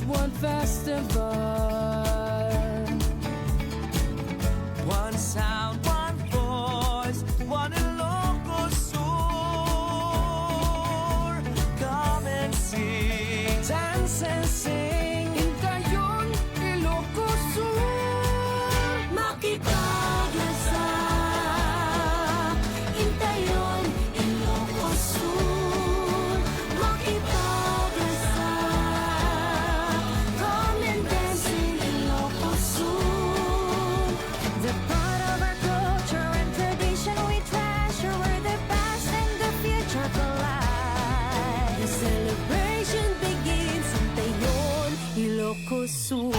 one festival. One sound, one voice, one Ilocos tour. Come and sing, Dance and sing, Intayon, Ilocos Sur. Makipaglasa, Intayon, Ilocos Sur. Makipaglasa, come and dance in Ilocos Sur. The part of our culture and tradition we treasure, where the past and the future collide. The celebration begins in Tayon, Ilocos Sur.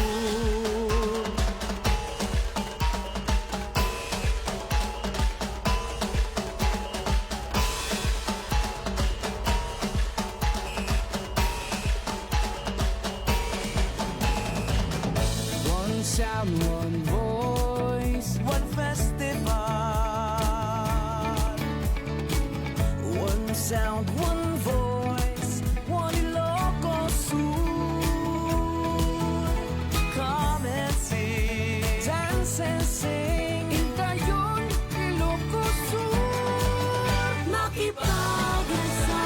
One sound, one voice, one festival. One sound, one voice, one Ilocos Sur. Come and sing, dance and sing, Intayon, Ilocos Sur. Makipaglasa,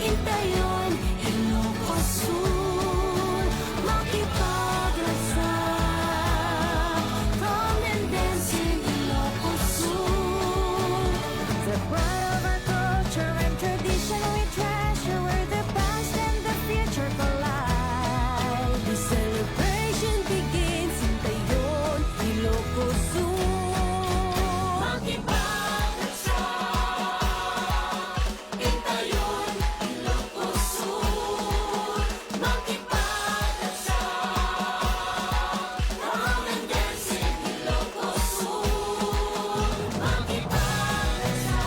Intayon, Ilocos Sur. Makipaglasa, come and dance in Ilocos Sur. The part of our culture and tradition we treasure, where the past and the future collide. The celebration begins in Tayon, Ilocos Sur. Makipaglasa, Intayon, Ilocos Sur. Makipaglasa, come and dance in Ilocos Sur. Makipaglasa,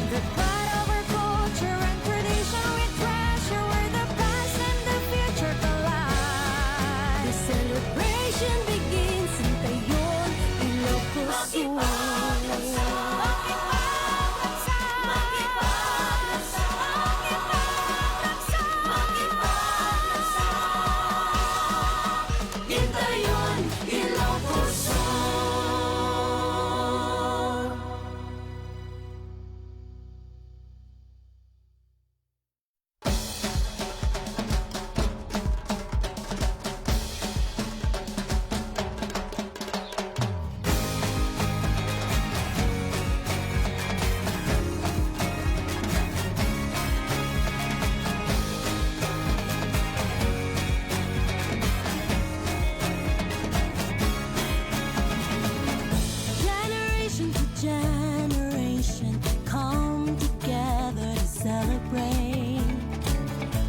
The part of our culture and tradition we treasure, where the past and the future collide. The celebration begins in Tayon, Ilocos Sur. Intayon, Ilocos Sur. Generation to generation come together to celebrate.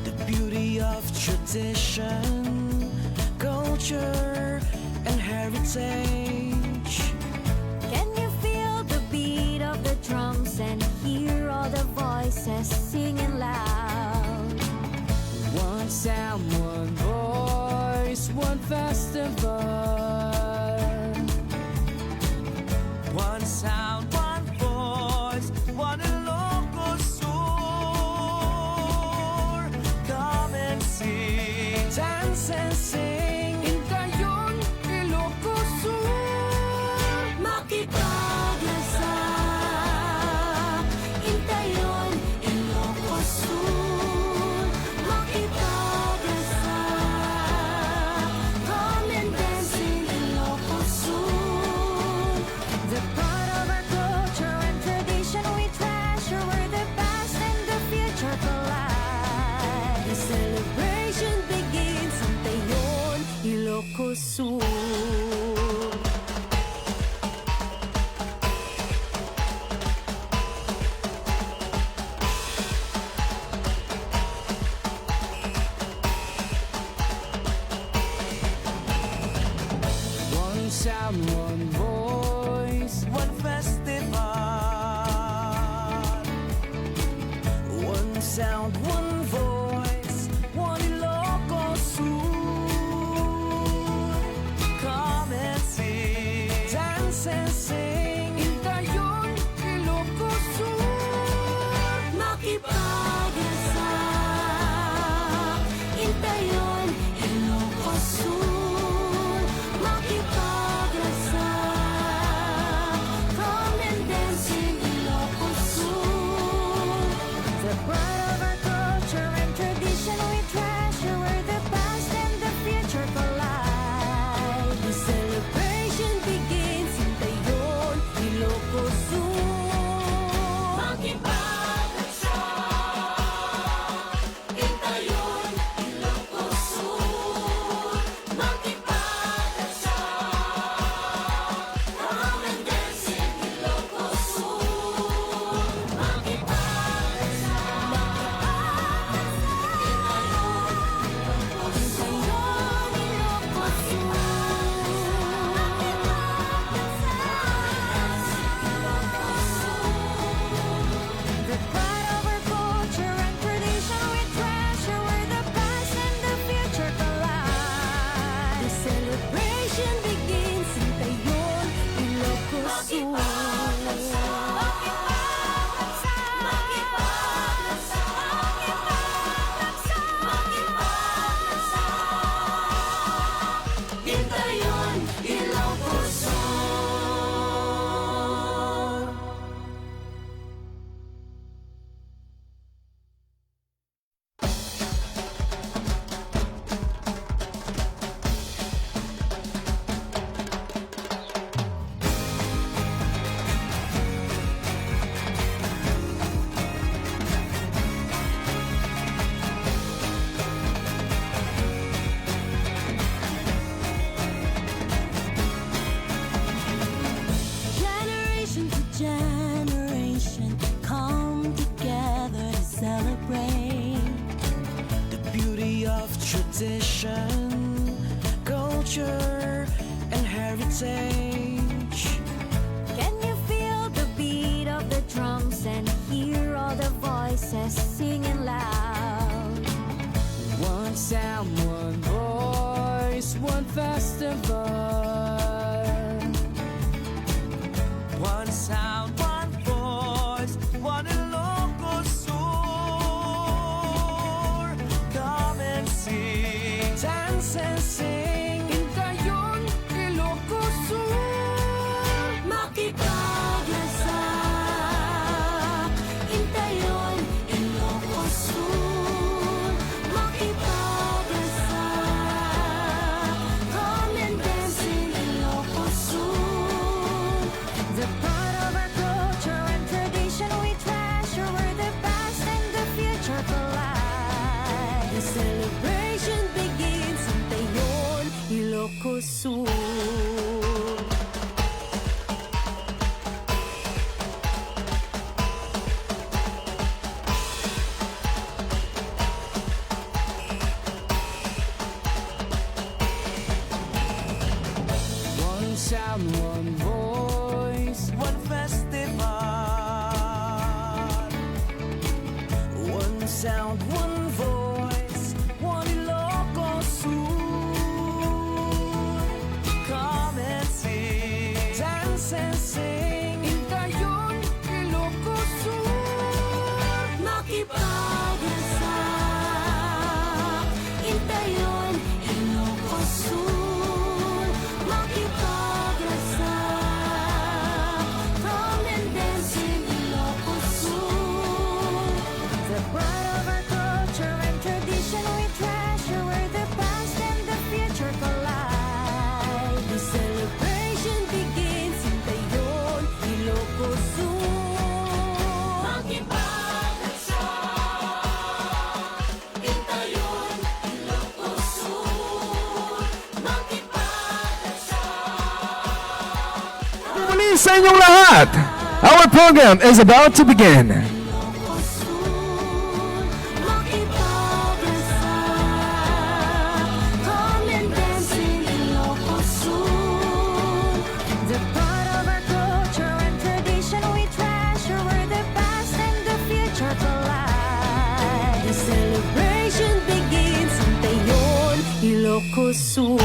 the beauty of tradition, culture, and heritage. Can you feel the beat of the drums and hear all the voices singing loud? One sound, one voice, one festival. One sound, one voice, one Ilocos Sur. Come and sing, Dance and sing, Intayon, Ilocos Sur. Makipaglasa, Intayon, Ilocos Sur. Makipaglasa, come and dance in Ilocos Sur. The part of our culture and tradition we treasure, where the past and the future collide. The celebration begins in Tayon, Ilocos Sur. One sound, one voice, one festival. One sound, one voice, one Ilocos Sur. culture, and heritage. Can you feel the beat of the drums and hear all the voices singing loud? One sound, one voice, one festival. One sound, one voice, one Ilocos Sur. Come and sing, dance and sing. Intayon, Ilocos Sur. Makipaglasak, Intayon, Ilocos Sur. Makipaglasak, come and dance in Ilocos Sur. The part of our culture and tradition we treasure, where the past and the future collide. The celebration begins in Tayon, Ilocos Sur. One sound, one voice, one festival. One sound, one voice, one Ilocos Sur. Come and sing, dance and sing. Intayon, Ilocos Sur. Makipaglasak, Intayon, Ilocos Sur. Makipaglasak, come and dance in Ilocos Sur. The part of our culture and tradition we treasure, where the past and the future collide. The celebration begins in Tayon, Ilocos Sur. Makipaglasak, Intayon, Ilocos Sur. Makipaglasak, Muli sa inyong lahat! Our program is about to begin. Ilocos Sur. Makipaglasak, come and dance in Ilocos Sur. The part of our culture and tradition we treasure, where the past and the future collide. The celebration begins in Tayon, Ilocos Sur.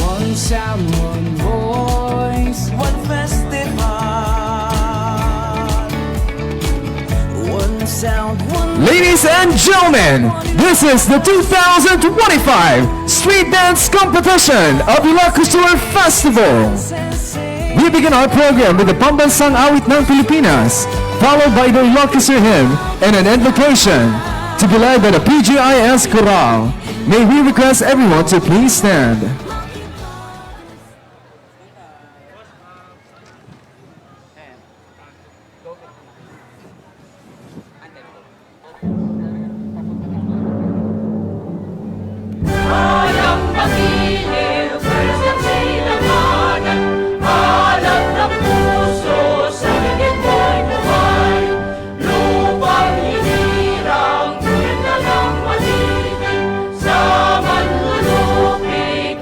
One sound, one voice, one festival. One sound, one Ladies and gentlemen, this is the 2025 Street Dance Competition of Ilocos Sur Festival. We begin our program with the Pambansang Awit ng Pilipinas, followed by the Ilocos Sur Hymn and an invocation to be led by the PGIS Chorale. May we request everyone to please stand. Lupang hinirang, tuwid na lang malinig, sa manlulupig,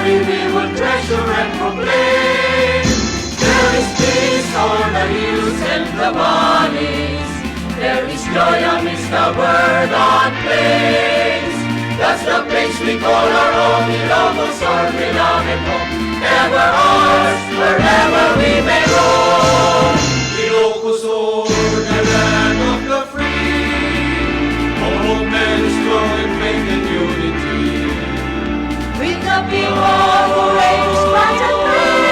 glory we will treasure and proclaim. There is peace on the hills and the valleys. There is joy amidst the verdant plains. That's the place we call our own, Ilocos, our beloved home. Ever ours, wherever we may roam. Ilocos, the land of the free. Home of men strong in faith and unity. With the people who reigns bright and free,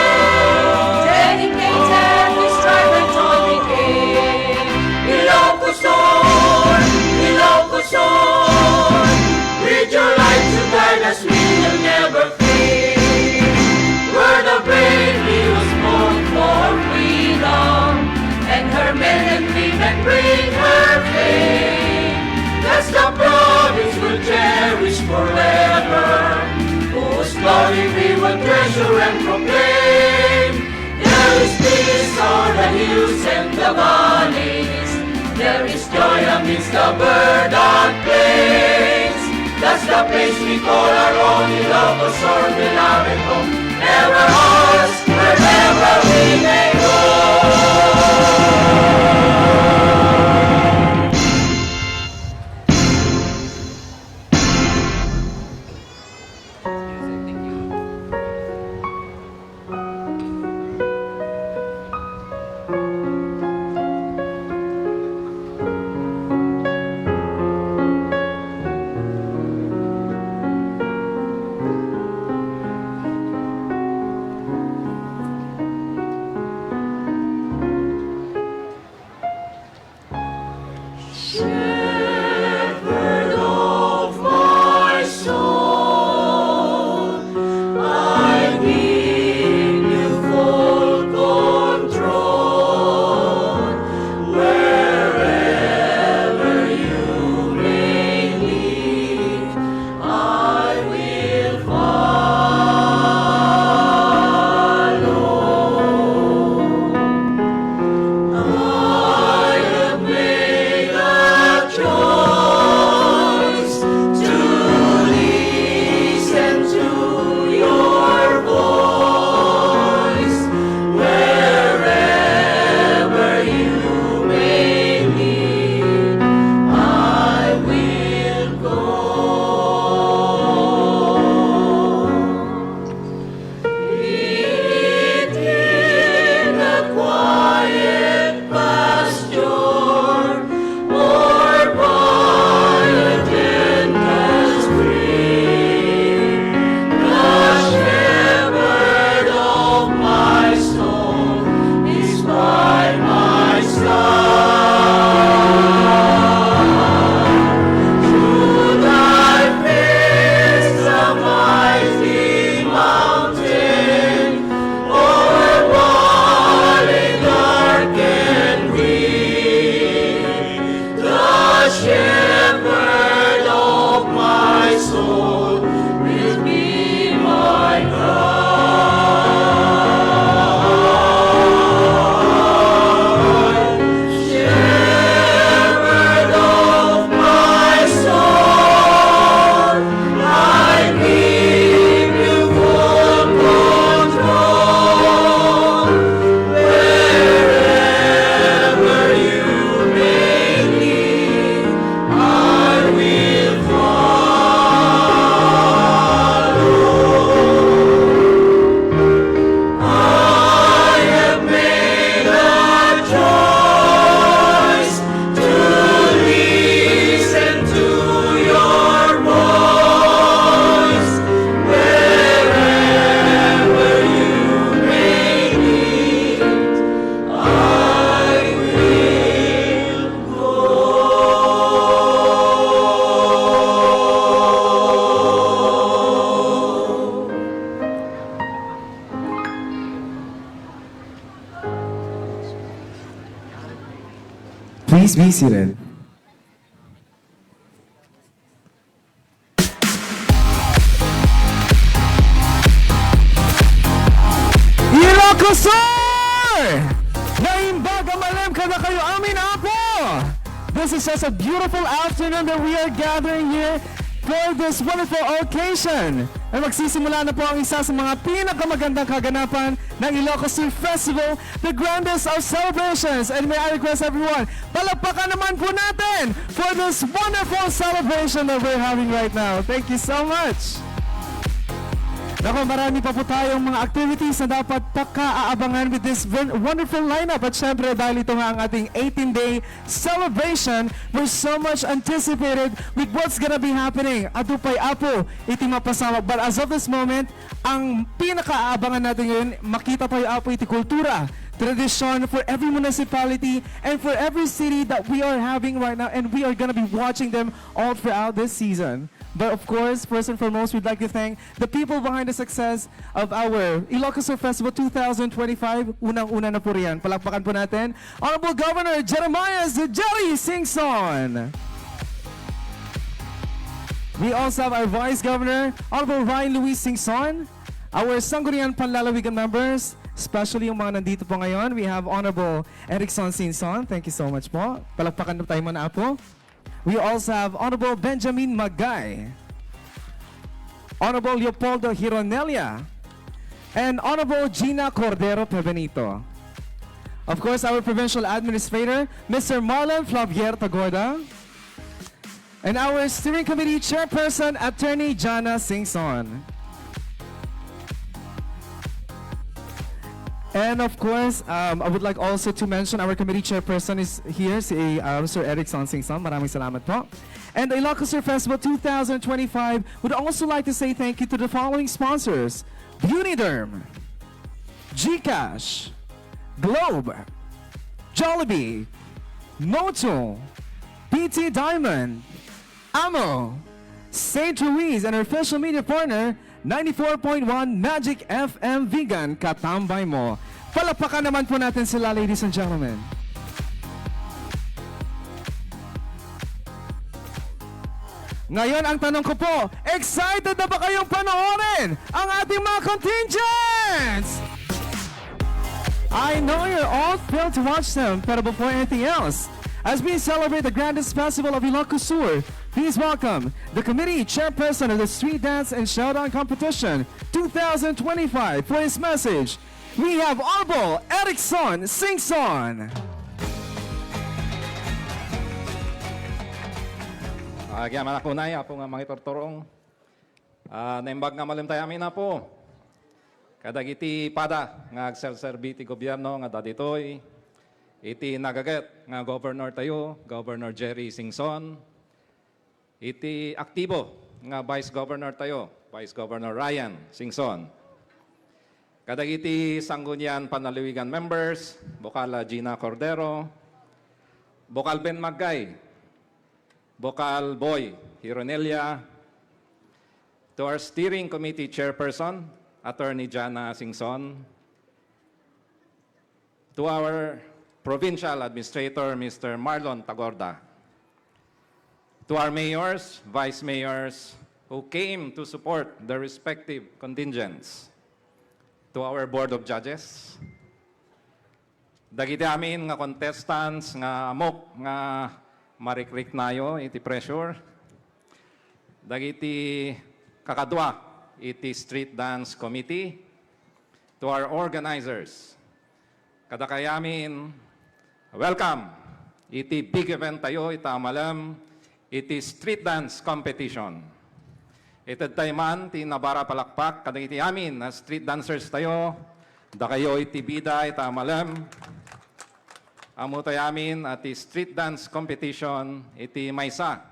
dedicated we strive and joy we gain. Ilocos, Ilocos, with your light to guide us, we will never fade. We're the brave, he was born for freedom, and her men and women bring her fame. That's the province we'll cherish forever, whose glory we will treasure and proclaim. There is peace on the hills and the valleys. There is joy amidst the verdant plains. That's the place we call our own, Ilocos, our beloved home. Ever ours, wherever we may Shepherd of my soul, I give you full control. Wherever you may lead, I will follow. I have made a choice to listen to your voice. Wherever you may lead, I will go. Lead in a quiet pasture, or by a gentle stream. The shepherd of my soul is by my side. Should I face the mighty mountain, or valley dark and deep, the shepherd of my soul will be my guide. Shepherd of my soul, I give you full control. Wherever you may lead, I will follow. I have made a choice to listen to your voice. Wherever you may lead, I will go. Please be seated. Ilocos! Naimbaga malam ka na kayo amin, Apo! This is such a beautiful afternoon that we are gathering here for this wonderful occasion. ay magsisimula na po ang isa sa mga pinakamagandang kaganapan ng Ilocos Street Festival, the grandest of celebrations. And may I request everyone, palakpakan naman po natin for this wonderful celebration that we're having right now. Thank you so much. Naku, marami pa po tayong mga activities na dapat pagka-aabangan with this wonderful lineup. At syempre, dahil ito nga ang ating 18-day celebration, we're so much anticipated with what's gonna be happening. Adupay apo, iti mapasama. But as of this moment, ang pinaka-aabangan natin ngayon, makita tayo apo iti kultura, tradition for every municipality and for every city that we are having right now, and we are gonna be watching them all throughout this season. But of course, first and foremost, we'd like to thank the people behind the success of our Ilocos Sur Festival 2025. Unang-una na po riyan. Palakpakan po natin, Honorable Governor Jeremiah Jerry Singson. We also have our Vice Governor, Honorable Ryan Luis Singson. Our Sangguniang Panlalawigan members, especially yung mga nandito po ngayon, we have Honorable Erickson Singson. Thank you so much po. Palakpakan na tayo muna po. We also have Honorable Benjamin Magay, Honorable Leopoldo Hironelia, and Honorable Gina Cordero Pebenito. Of course, our Provincial Administrator, Mr. Marlon Flavier Tagorda, and our Steering Committee Chairperson, Attorney Jana Singson. And of course, I would like also to mention our committee chairperson is here, si Mr. Erickson Singson. Maraming salamat po. And the Ilocos Sur Festival 2025 would also like to say thank you to the following sponsors: Uniderm, GCash, Globe, Jollibee, Moto, PT Diamond, Amo, St. Louis, and our official media partner, 94.1 Magic FM Vegan, katambay mo. Palapakan naman po natin sila, ladies and gentlemen. Ngayon, ang tanong ko po, excited na ba kayong panoorin ang ating mga contingents? I know you're all thrilled to watch them, pero before anything else, as we celebrate the grandest festival of Ilocos Sur, please welcome the committee chairperson of the Street Dance and Showdown Competition 2025 for his message. We have Honorable Erickson Singson. Agya manak po na po nga mga itortorong. Naimbag nga malim tayo amin na po. Kadagiti pada nga agserserbi ti gobyerno nga daditoy. Iti nagaget nga governor tayo, Governor Jerry Singson. Iti aktibo nga Vice Governor tayo, Vice Governor Ryan Singson. Kadagiti Sangguniang Panlalawigan members, Bokal Gina Cordero, Bokal Ben Magay, Bokal Boy Hironelia, to our Steering Committee Chairperson, Attorney Jana Singson, to our Provincial Administrator, Mr. Marlon Tagorda, to our mayors, vice mayors who came to support their respective contingents, to our Board of Judges, dagiti amin nga contestants nga amok nga marikrik nayo iti pressure, dagiti kakadwa iti Street Dance Committee, to our organizers, kadakayamin, welcome! Iti big event tayo, ita malam, iti street dance competition. Itad tayo man, ti nabara palakpak, kadang iti amin, na street dancers tayo, da kayo iti bida, ita malam. Amo tayo amin, at iti street dance competition, iti maysa,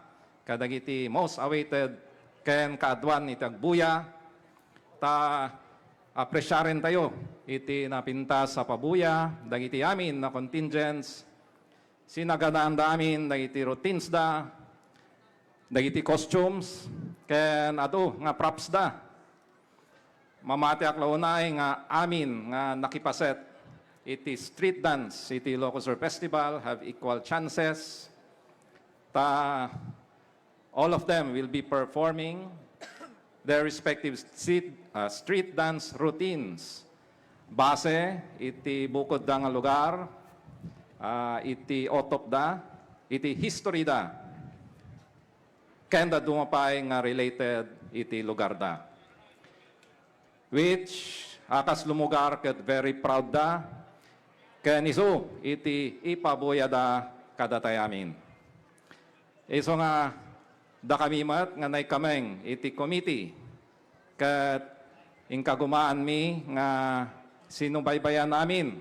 kadang iti most awaited, ken kaadwan iti agbuya, ta apresyarin tayo, iti napinta sa pabuya, dagiti amin na contingents, sinagadaan da amin, dagiti routines da, dagiti costumes, ken ato nga props da. Mamati aklaunay nga amin nga nakipaset, iti street dance, iti Ilocos Sur Festival have equal chances. Ta, all of them will be performing their respective street dance routines. Base, iti bukod da nga lugar, iti otop da, iti history da, kenda dumapay nga related iti lugar da. which akas lumugar ket very proud da, ken isu iti ipabuya da kadatayamin. Iso nga, da kami mat nga naikameng iti committee, ket ingkagumaan mi nga sinubaybayan namin,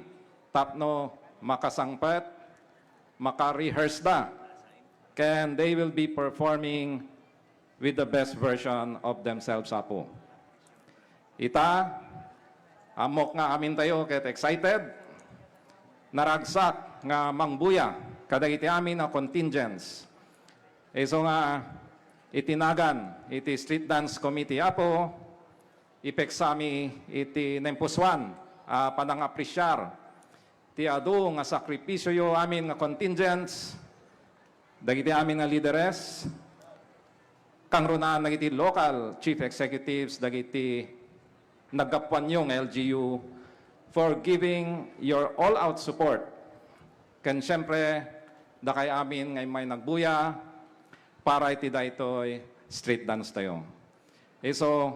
tapno makasangpet, maka-rehearse da, ken they will be performing with the best version of themselves apo. Ita, amok nga amin tayo ket excited, naragsak nga mangbuya, kadagiti amin na contingents. Iso nga itinagan, iti street dance committee apo, ipeksami iti nempuswan, panangapresyar, ti adu nga sakripisyo yo amin nga contingents, dagiti amin nga lideres, kang runaan dagiti local chief executives, dagiti nagkapuan yung LGU for giving your all-out support. Ken siyempre, da kay amin ngay may nagbuya para iti daytoy street dance tayo. So,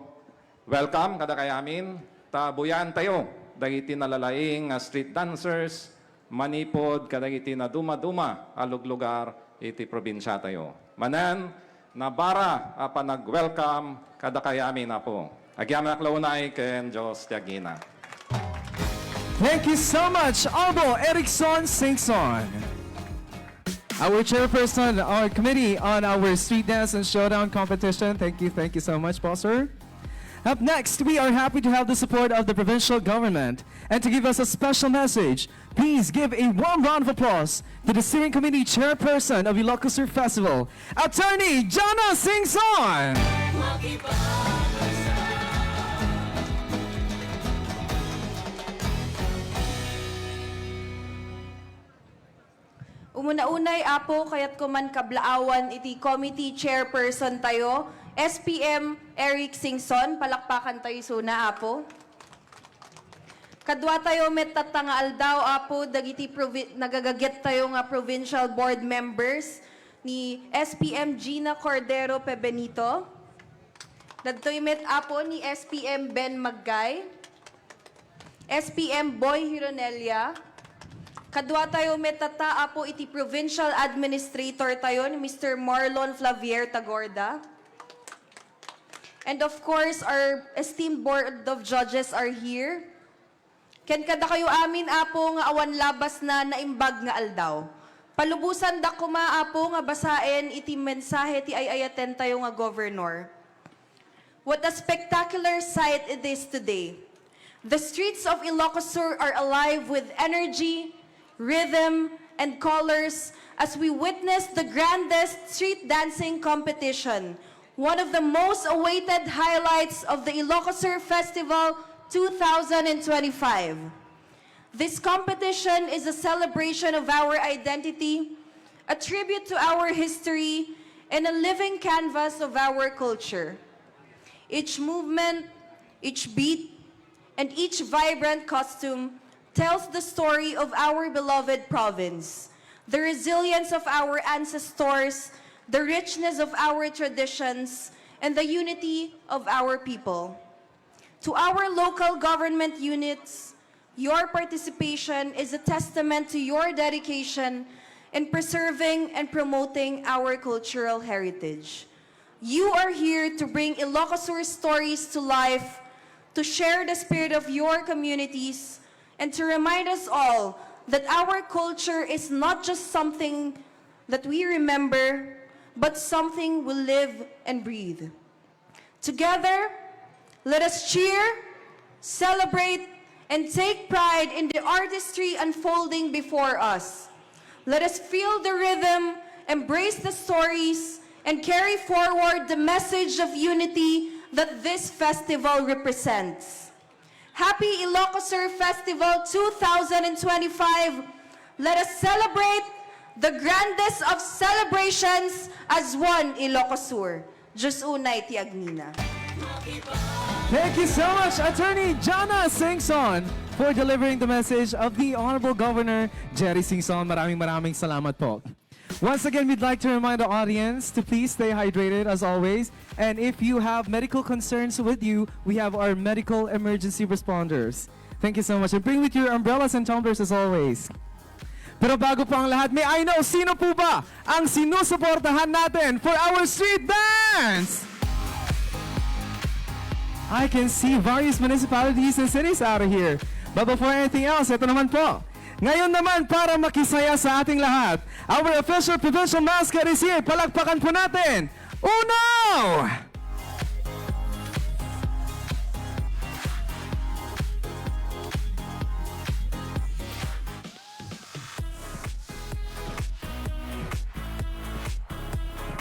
welcome kada kay amin, tabuyan tayo, dagiti nalalaing street dancers, manipod, kadagiti na duma-duma alug lugar iti probinsya tayo. Manan, nabara nag-welcome kada kay amin na po. Agyaman aklaunay ken Diyos tiagina. Thank you so much, Albo Erickson Singson. Our chairperson, our committee on our street dance and showdown competition. Thank you so much, po, sir. Up next, we are happy to have the support of the provincial government. And to give us a special message, please give a warm round of applause to the steering committee chairperson of Ilocos Sur Festival, Attorney Jana Singson. Umuna-unay apo kayat ko man kablaawan iti committee chairperson tayo, SPM Eric Singson, palakpakan tayo suna apo. Kadwa tayo met tatanga aldaw apo, dagiti nagagaget tayo nga provincial board members ni SPM Gina Cordero Pebenito. Dadtoy met apo ni SPM Ben Maggay, SPM Boy Hironelia. Kadwa tayo metata apo iti provincial administrator tayo ni Mr. Marlon Flavier Tagorda. And of course, our esteemed board of judges are here. Ken kada kayo amin apo nga awan labas na naimbag nga aldaw. Palubusan da kuma apo nga basaen iti mensahe ti ayayaten tayo nga governor. What a spectacular sight it is today. The streets of Ilocos Sur are alive with energy, rhythm, and colors as we witness the grandest street dancing competition, one of the most awaited highlights of the Ilocos Sur Festival 2025. This competition is a celebration of our identity, a tribute to our history, and a living canvas of our culture. Each movement, each beat, and each vibrant costume tells the story of our beloved province, the resilience of our ancestors, the richness of our traditions, and the unity of our people. To our local government units, your participation is a testament to your dedication in preserving and promoting our cultural heritage. You are here to bring Ilocos Sur stories to life, to share the spirit of your communities, and to remind us all that our culture is not just something that we remember, but something we live and breathe. Together, let us cheer, celebrate, and take pride in the artistry unfolding before us. Let us feel the rhythm, embrace the stories, and carry forward the message of unity that this festival represents. Happy Ilocos Sur Festival 2025. Let us celebrate the grandest of celebrations as one Ilocos Sur. Diyos unay ti Agnina. Thank you so much, Attorney Jana Singson, for delivering the message of the Honorable Governor Jerry Singson. Maraming salamat po. Once again, we'd like to remind the audience to please stay hydrated as always. And if you have medical concerns with you, we have our medical emergency responders. Thank you so much. And bring with your umbrellas and tumblers as always. Pero bago pa ang lahat, may I know, sino po ba ang sinusuportahan natin for our street dance? I can see various municipalities and cities out of here. But before anything else, ito naman po. Ngayon naman, para makisaya sa ating lahat, our official provincial mascot is here. Palakpakan po natin. Uno!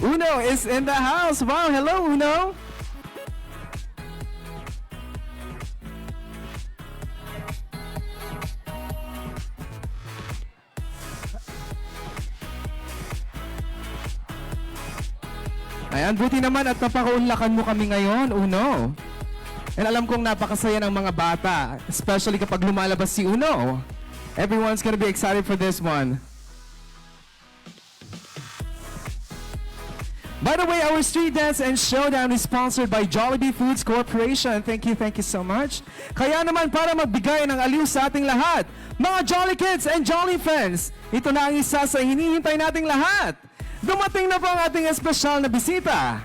Uno is in the house. Wow, hello, Uno. Ayan, buti naman at napakaunlakan mo kami ngayon, Uno. And alam kong napakasaya ng mga bata, especially kapag lumalabas si Uno. Everyone's gonna be excited for this one. By the way, our street dance and showdown is sponsored by Jollibee Foods Corporation. Thank you so much. Kaya naman para magbigay ng aliw sa ating lahat, mga Jolly Kids and Jolly Friends, ito na ang isa sa hinihintay nating lahat. Dumating na po ang ating espesyal na bisita.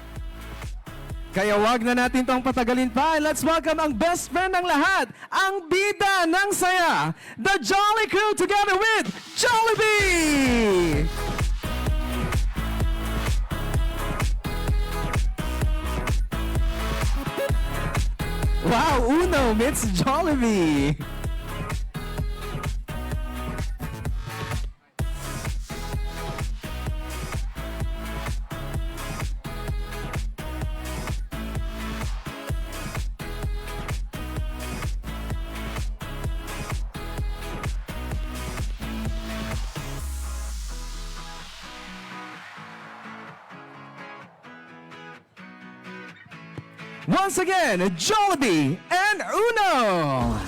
Kaya wag na natin tong patagalin pa. Let's welcome ang best friend ng lahat, ang bida ng saya, the Jolly Crew together with Jollibee! Wow, Uno meets Jollibee. Once again, Jollibee and Uno.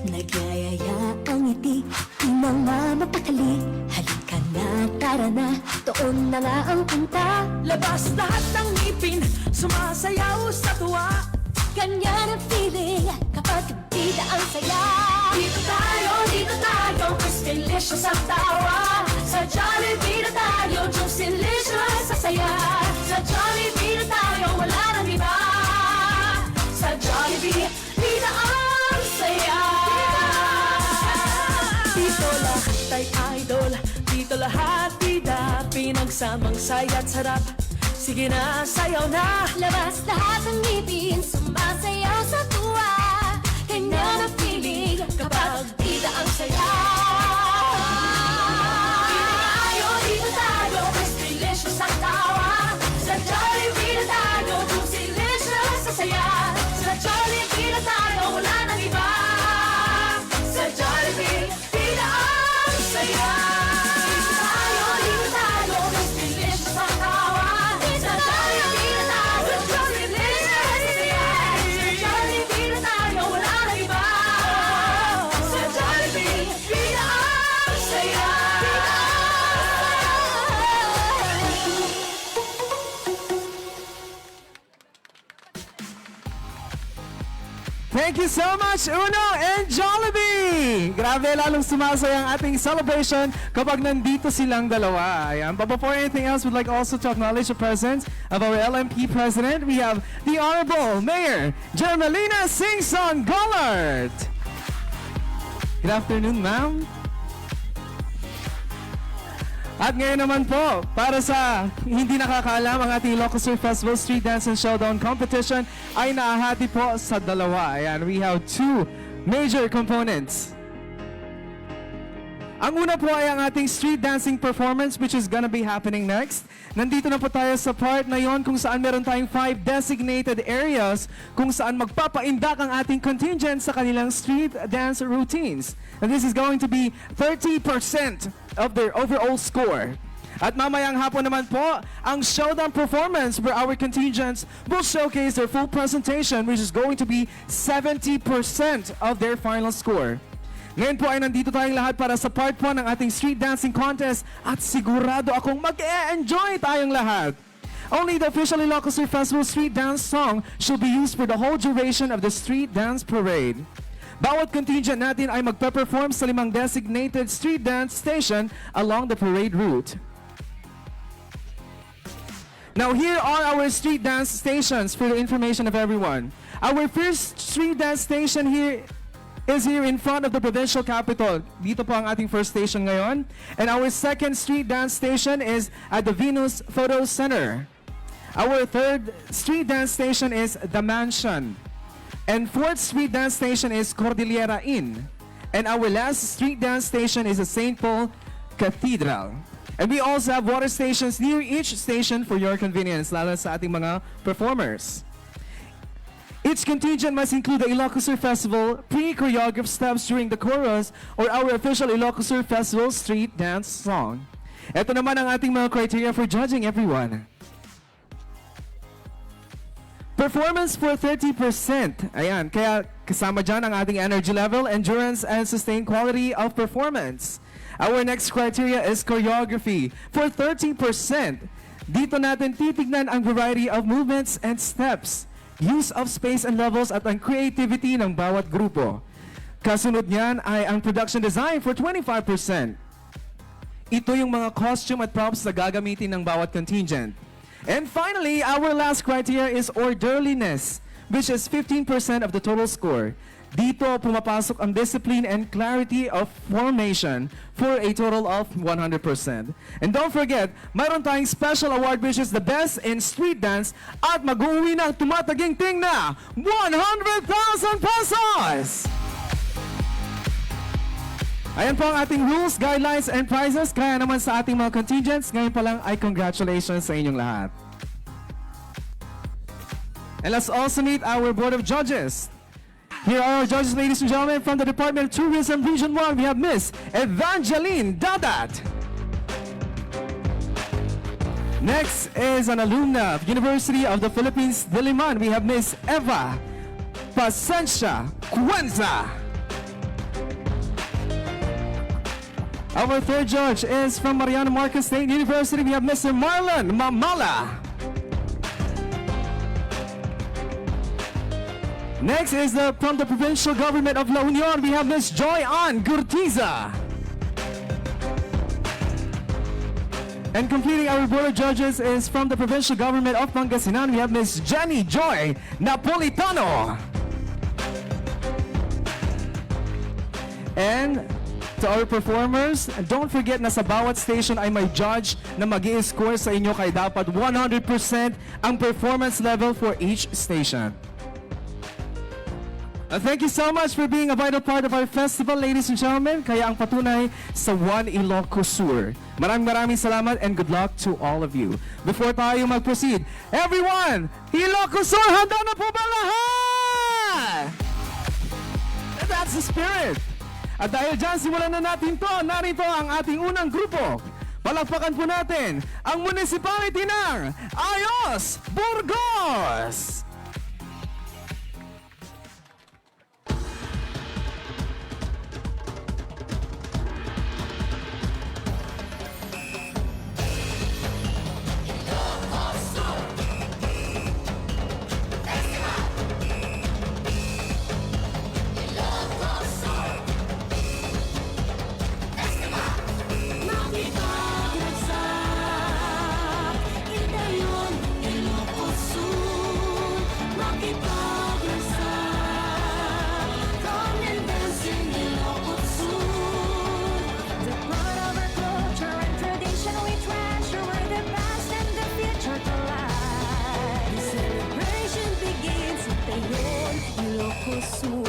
Nagyayaya ang ngiti ng mga mapakali. Halika na, tara na, doon na nga ang punta. Labas lahat ng ngipin, sumasayaw sa tuwa. Ganyan ang feeling kapag bida ang saya. Dito tayo, mas delicious ang tawa. Sa Jollibee na tayo, juicy-licious sa saya. Sa Jollibee na tayo, wala nang iba. Sa Jollibee, lahat bida, pinagsamang saya't sarap. Sige na, sayaw na. Labas lahat ng ngipin, sumasayaw sa tuwa. Ganyan ang feeling kapag bida ang saya. Dito tayo, mas delicious ang tawa. Sa Jollibee na tayo, juicy, delicious sa saya. Sa Jollibee na tayo, wala nang iba. Sa Jollibee, bida ang saya. Dito tayo, mas delicious ang tawa. Sa Jollibee na tayo, juicy, delicious sa saya. Sa Jollibee na tayo, wala nang iba. Sa Jollibee, bida ang saya. Thank you so much, Uno and Jollibee! Grabe, lalong sumasaya ang ating celebration kapag nandito silang dalawa. Ayan. But before anything else, we'd like also to acknowledge the presence of our LMP President. We have the Honorable Mayor Jermelina Singson Gollard. Good afternoon, ma'am. At ngayon naman po, para sa hindi nakakaalam, ang ating Ilocos Surf Festival Street Dance and Showdown Competition ay naahati po sa dalawa. Ayan, we have two major components. Ang una po ay ang ating street dancing performance, which is gonna be happening next. Nandito na po tayo sa part na yon kung saan meron tayong 5 designated areas kung saan magpapaindak ang ating contingent sa kanilang street dance routines. And this is going to be 30% of their overall score. At mamayang hapon naman po, ang showdown performance where our contingents will showcase their full presentation, which is going to be 70% of their final score. Ngayon po ay nandito tayong lahat para sa part po ng ating street dancing contest at sigurado akong mag-e-enjoy tayong lahat. Only the official Ilocos Surf Festival street dance song should be used for the whole duration of the street dance parade. Bawat contingent natin ay magpe-perform sa 5 designated street dance station along the parade route. Now here are our street dance stations for the information of everyone. Our first street dance station here is here in front of the provincial capital. Dito po ang ating first station ngayon. And our second street dance station is at the Venus Photo Center. Our third street dance station is The Mansion. And fourth street dance station is Cordillera Inn. And our last street dance station is the St. Paul Cathedral. And we also have water stations near each station for your convenience, lalo sa ating mga performers. Each contingent must include the Ilocos Surf Festival pre-choreographed steps during the chorus or our official Ilocos Surf Festival street dance song. Ito naman ang ating mga criteria for judging everyone. Performance for 30%. Ayan, kaya kasama dyan ang ating energy level, endurance, and sustained quality of performance. Our next criteria is choreography. For 30%, dito natin titignan ang variety of movements and steps, use of space and levels at ang creativity ng bawat grupo. Kasunod niyan ay ang production design for 25%. Ito yung mga costume at props na gagamitin ng bawat contingent. And finally, our last criteria is orderliness, which is 15% of the total score. Dito pumapasok ang discipline and clarity of formation for a total of 100%. And don't forget, mayroon tayong special award which is the best in street dance at mag-uwi ng tumataginting na 100,000 pesos! Ayan po ang ating rules, guidelines, and prizes. Kaya naman sa ating mga contingents, ngayon pa lang ay congratulations sa inyong lahat. And let's also meet our Board of Judges. Here are our judges, ladies and gentlemen, from the Department of Tourism Region 1, we have Miss Evangeline Dadat. Next is an alumna of University of the Philippines, Diliman. We have Miss Eva Pasencia Cuenza. Our third judge is from Mariano Marcos State University. We have Mr. Marlon Mamala. Next is from the provincial government of La Union. We have Miss Joy Ann Gurtiza. And completing our board of judges is from the provincial government of Pangasinan. We have Miss Jenny Joy Napolitano. And to our performers. And don't forget na sa bawat station ay may judge na mag-i-score sa inyo kaya dapat 100% ang performance level for each station. Thank you so much for being a vital part of our festival, ladies and gentlemen. Kaya ang patunay sa One Ilocos Sur. Maraming salamat and good luck to all of you. Before tayo mag-proceed, everyone, Ilocos Sur, handa na po ba lahat? And that's the spirit. At dahil dyan, simulan na natin to. Narito ang ating unang grupo. Palakpakan po natin ang municipality ng Ayos, Burgos! The blood of our culture and tradition we treasure, where the past and the future collide. The celebration begins at the Ilocos Sur.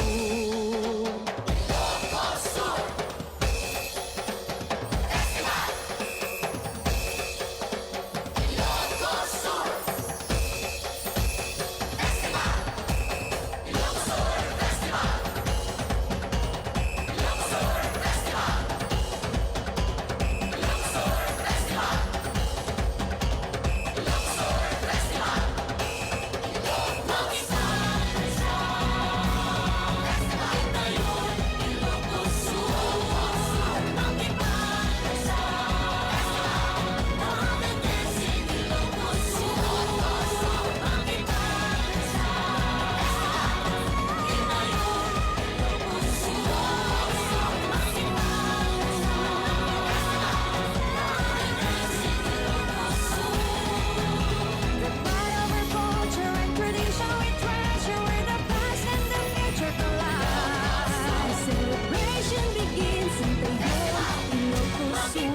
The blood of our culture and tradition we treasure, where the past and the future collide. The celebration begins in the Ilocos Sur.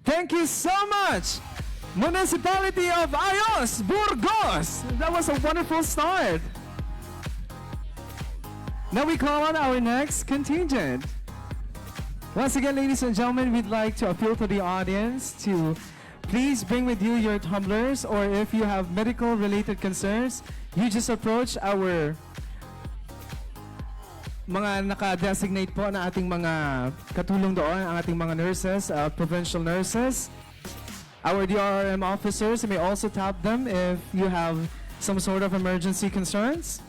Thank you so much, Municipality of Ayos, Burgos. That was a wonderful start. Now we call on our next contingent. Once again, ladies and gentlemen, we'd like to appeal to the audience to please bring with you your tumblers, or if you have medical related concerns, you just approach our mga naka-designate po na ating mga katulong doon, ang ating mga nurses, provincial nurses. Our DRRM officers may also tap them if you have some sort of emergency concerns.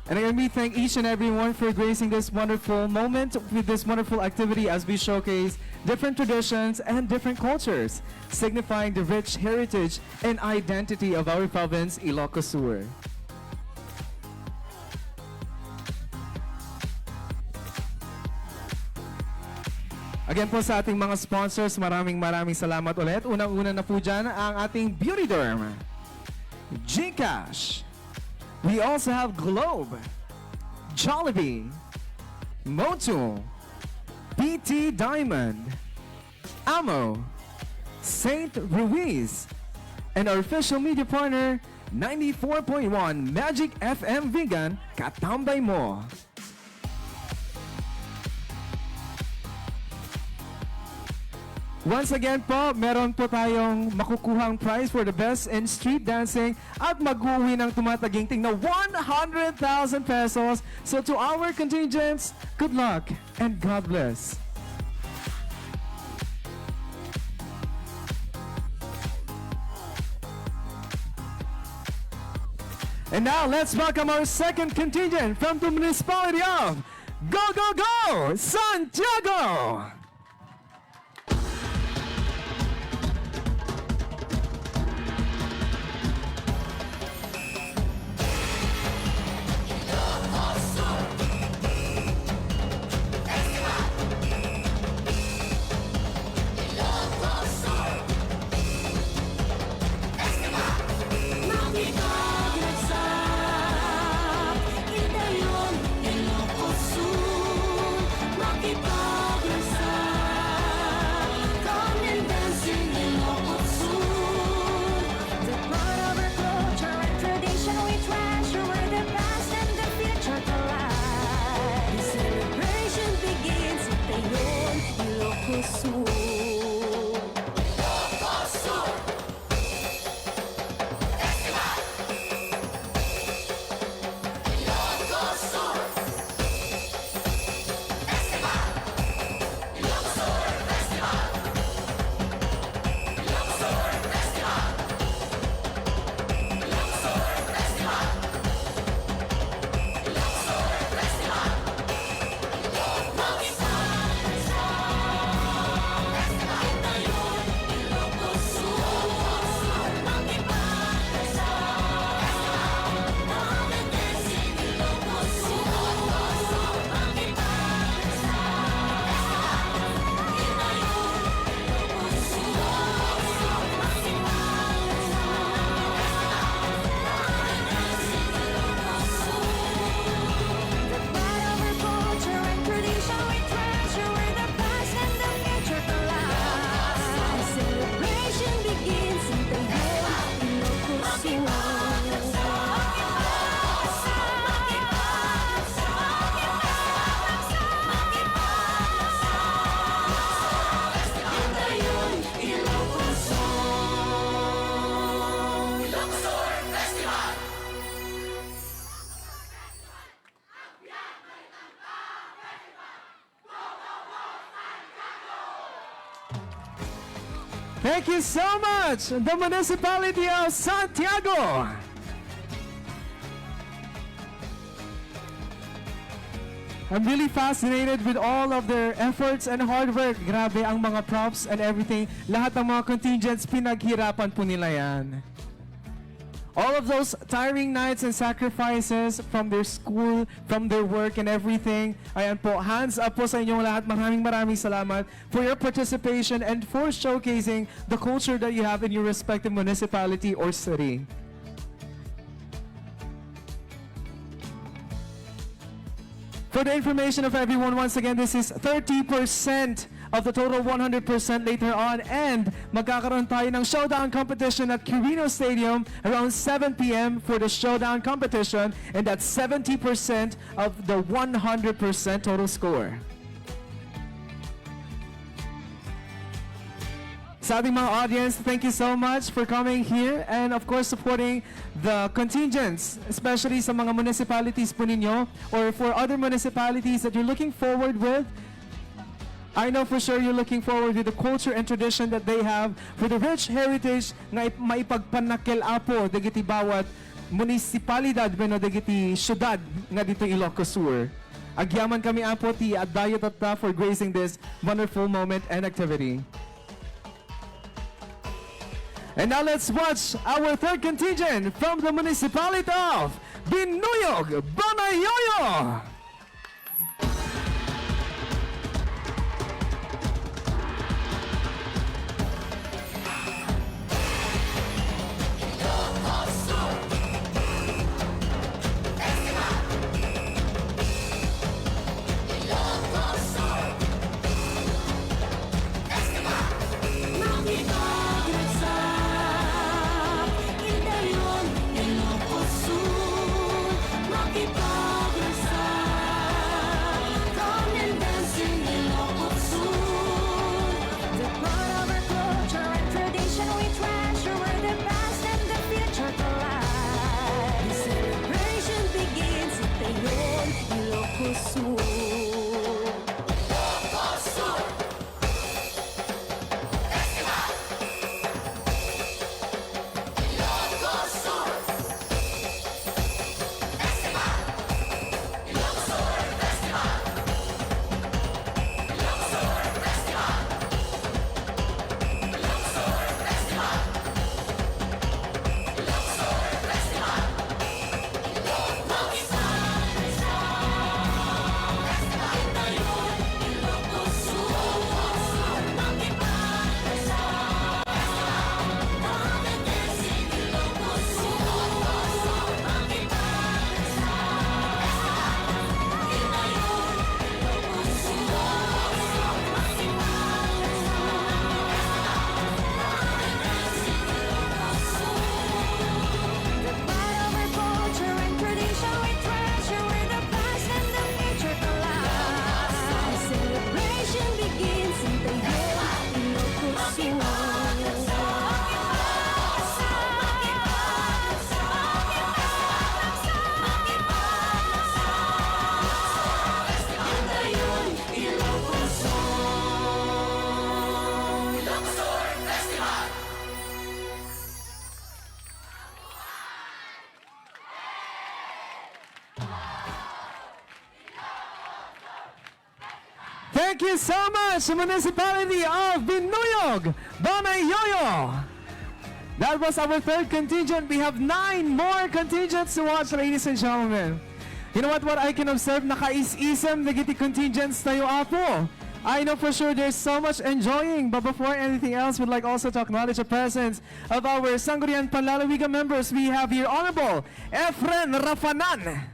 And again, we thank each and everyone for gracing this wonderful moment with this wonderful activity as we showcase different traditions and different cultures, signifying the rich heritage and identity of our province, Ilocos Sur. Again po sa ating mga sponsors, maraming salamat ulit. Unang-una na po dyan ang ating Beauty Derm, Gcash. We also have Globe, Jollibee, Motul, PT Diamond, Amo, Saint Ruiz, and our official media partner, 94.1 Magic FM Vegan, Katambay Mo. Once again po, meron po tayong makukuhang prize for the best in street dancing at mag-uwi ng tumataginting na 100,000 pesos. So to our contingents, good luck and God bless. And now, let's welcome our second contingent from the municipality of Go, Go, Go, Santiago! Thank you so much, the Municipality of Santiago. I'm really fascinated with all of their efforts and hard work. Grabe ang mga props and everything. Lahat ng mga contingents, pinaghirapan po nila yan. All of those tiring nights and sacrifices from their school, from their work and everything. Ayan po, hands up po sa inyong lahat. Maraming salamat for your participation and for showcasing the culture that you have in your respective municipality or city. For the information of everyone, once again, this is 30% of the total 100% later on, and magkakaroon tayo ng showdown competition at Quirino Stadium around 7 p.m. for the showdown competition, and that's 70% of the 100% total score. Sa ating mga audience, thank you so much for coming here and of course supporting the contingents, especially sa mga municipalities po ninyo or for other municipalities that you're looking forward with. I know for sure you're looking forward to the culture and tradition that they have for the rich heritage nga maipagpanakil apo dagiti bawat municipalidad beno dagiti syudad nga dito Ilocos Sur. Agyaman kami apo ti addayo tatta for gracing this wonderful moment and activity. And now let's watch our third contingent from the municipality of Binuyog, Banayoyo. Thank you so much, Municipality of Binuyog, Banayoyo. That was our third contingent. We have 9 more contingents to watch, ladies and gentlemen. You know what I can observe? Nakais-isam nagiti contingents tayo apo. I know for sure there's so much enjoying, but before anything else, we'd like also to acknowledge the presence of our Sangguniang Panlalawigan members. We have here Honorable Efren Rafanan.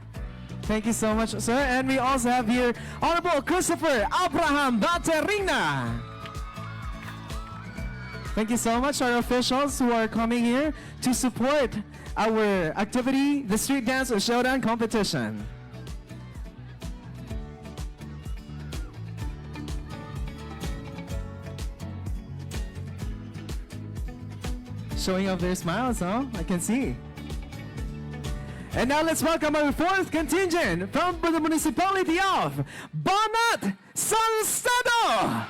Thank you so much, sir. And we also have here Honorable Christopher Abraham Baterina. Thank you so much, our officials who are coming here to support our activity, the Street Dance or Showdown competition. Showing off their smiles, huh? I can see. And now let's welcome our fourth contingent from the municipality of Banat Salcedo.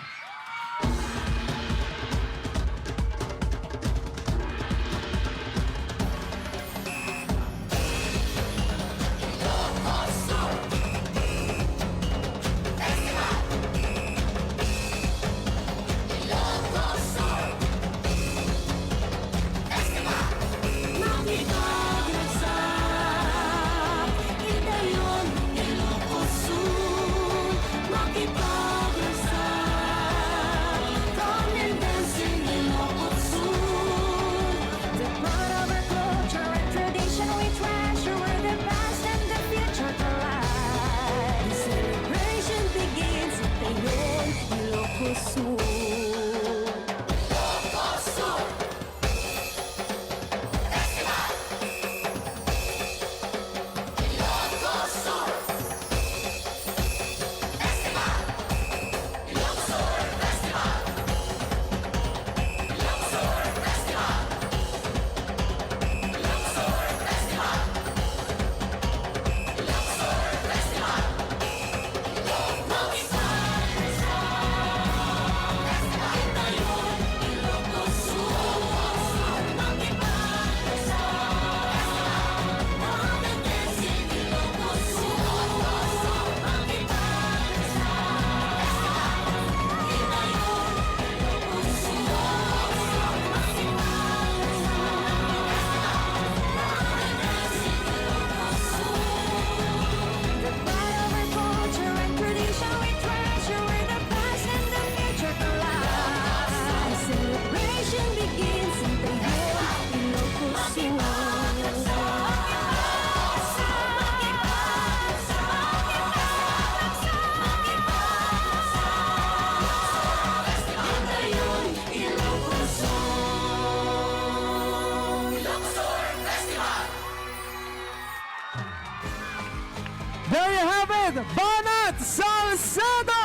There you have it, Banat Salcedo!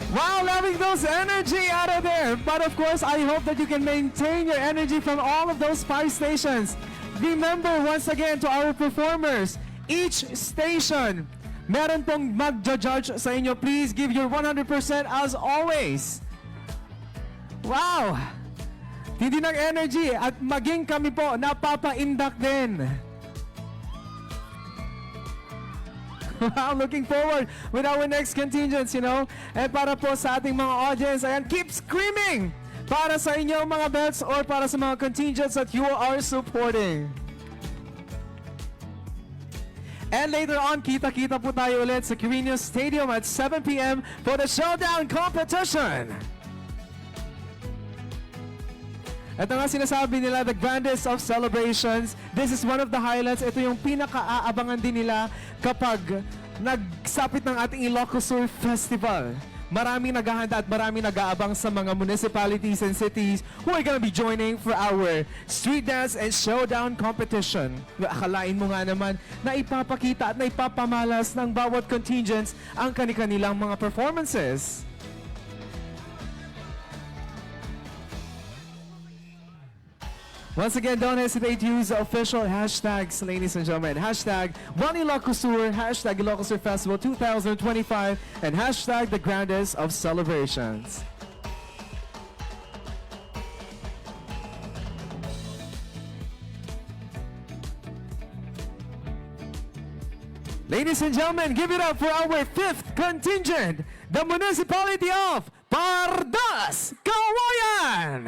Wow, loving those energy out of there. But of course, I hope that you can maintain your energy from all of those 5 stations. Remember once again to our performers, each station, meron pong mag-judge sa inyo. Please give your 100% as always. Wow! Hindi ng energy at maging kami po napapaindak din. Wow, looking forward with our next contingents, you know. And para po sa ating mga audience, ayan, keep screaming para sa inyong mga bets or para sa mga contingents that you are supporting. And later on, kita-kita po tayo ulit sa Quirino Stadium at 7 p.m. for the Showdown Competition. Ito nga sinasabi nila, the grandest of celebrations. This is one of the highlights. Ito yung pinaka-aabangan din nila kapag nagsapit ng ating Ilocos Sur Festival. Maraming naghahanda at maraming nag-aabang sa mga municipalities and cities who are gonna be joining for our street dance and showdown competition. Akalain mo nga naman na ipapakita at na ipapamalas ng bawat contingents ang kanilang mga performances. Once again, don't hesitate to use the official hashtags, ladies and gentlemen. Hashtag #OneIlocosur, hashtag Ilocos Sur Festival 2025, and hashtag the grandest of celebrations. Ladies and gentlemen, give it up for our 5th contingent, the municipality of Pardas, Kawayan!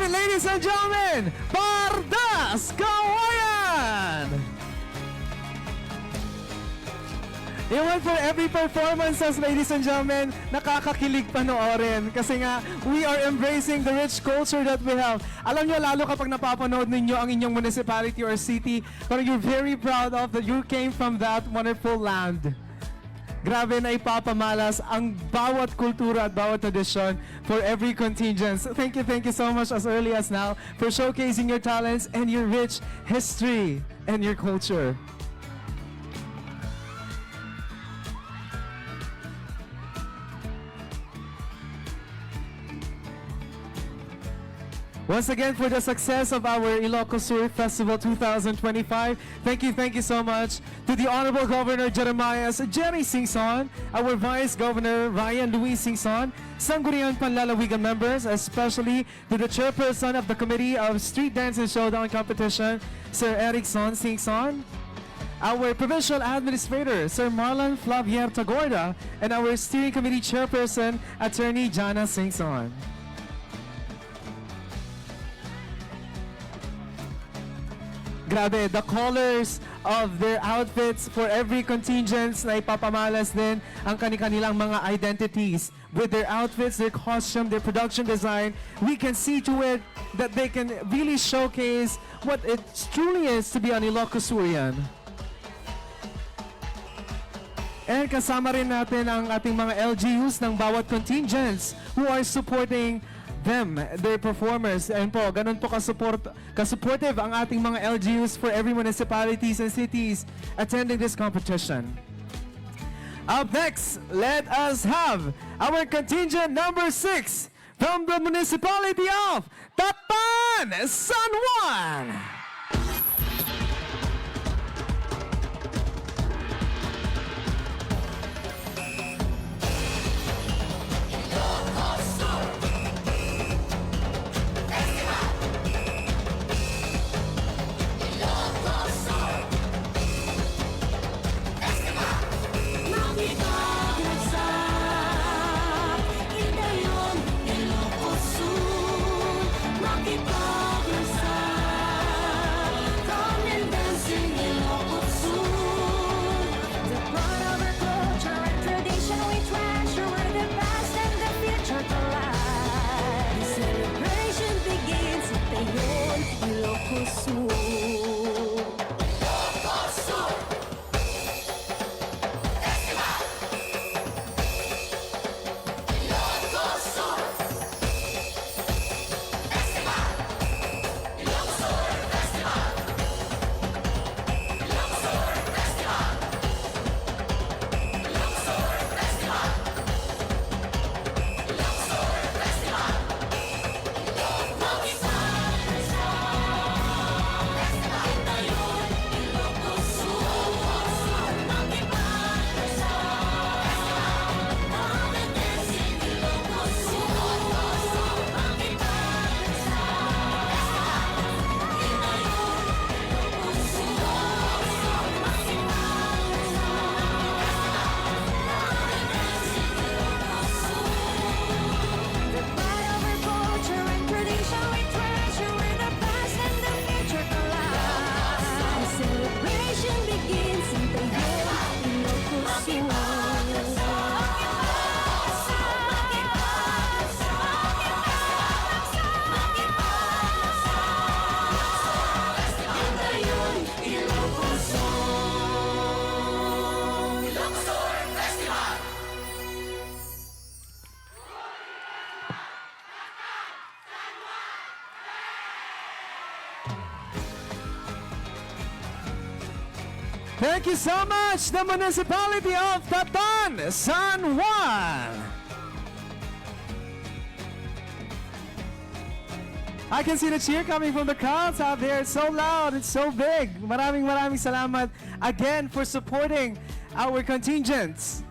Ladies and gentlemen, Pardas Kawayan! Ewan for every performances, ladies and gentlemen, nakakakilig panoorin. Kasi nga, we are embracing the rich culture that we have. Alam nyo, lalo kapag napapanood ninyo ang inyong municipality or city, parang you're very proud of that you came from that wonderful land. Grabe na ipapamalas ang bawat kultura at bawat tradisyon for every contingent. So thank you so much as early as now for showcasing your talents and your rich history and your culture. Once again, for the success of our Ilocos Sur Festival 2025, thank you so much to the Honorable Governor Jeremias Jerry Singson, our Vice Governor Ryan Luis Singson, Sangguniang Panlalawigan members, especially to the Chairperson of the Committee of Street Dance and Showdown Competition, Sir Erickson Singson, our Provincial Administrator, Sir Marlon Flavier Tagorda, and our Steering Committee Chairperson, Attorney Jana Singson. Grabe, the colors of their outfits for every contingents na ipapamalas din ang kanilang mga identities. With their outfits, their costume, their production design, we can see to it that they can really showcase what it truly is to be an Ilocos Surian. And kasama rin natin ang ating mga LGUs ng bawat contingents who are supporting them, their performers. And po, ganun po ka-supportive ang ating mga LGUs for every municipalities and cities attending this competition. Up next, let us have our contingent number 6 from the municipality of Tapan, San Juan. Thank you so much, the municipality of Tapan, San Juan. I can see the cheer coming from the crowds out there. It's so loud, it's so big. Maraming salamat again for supporting our contingents.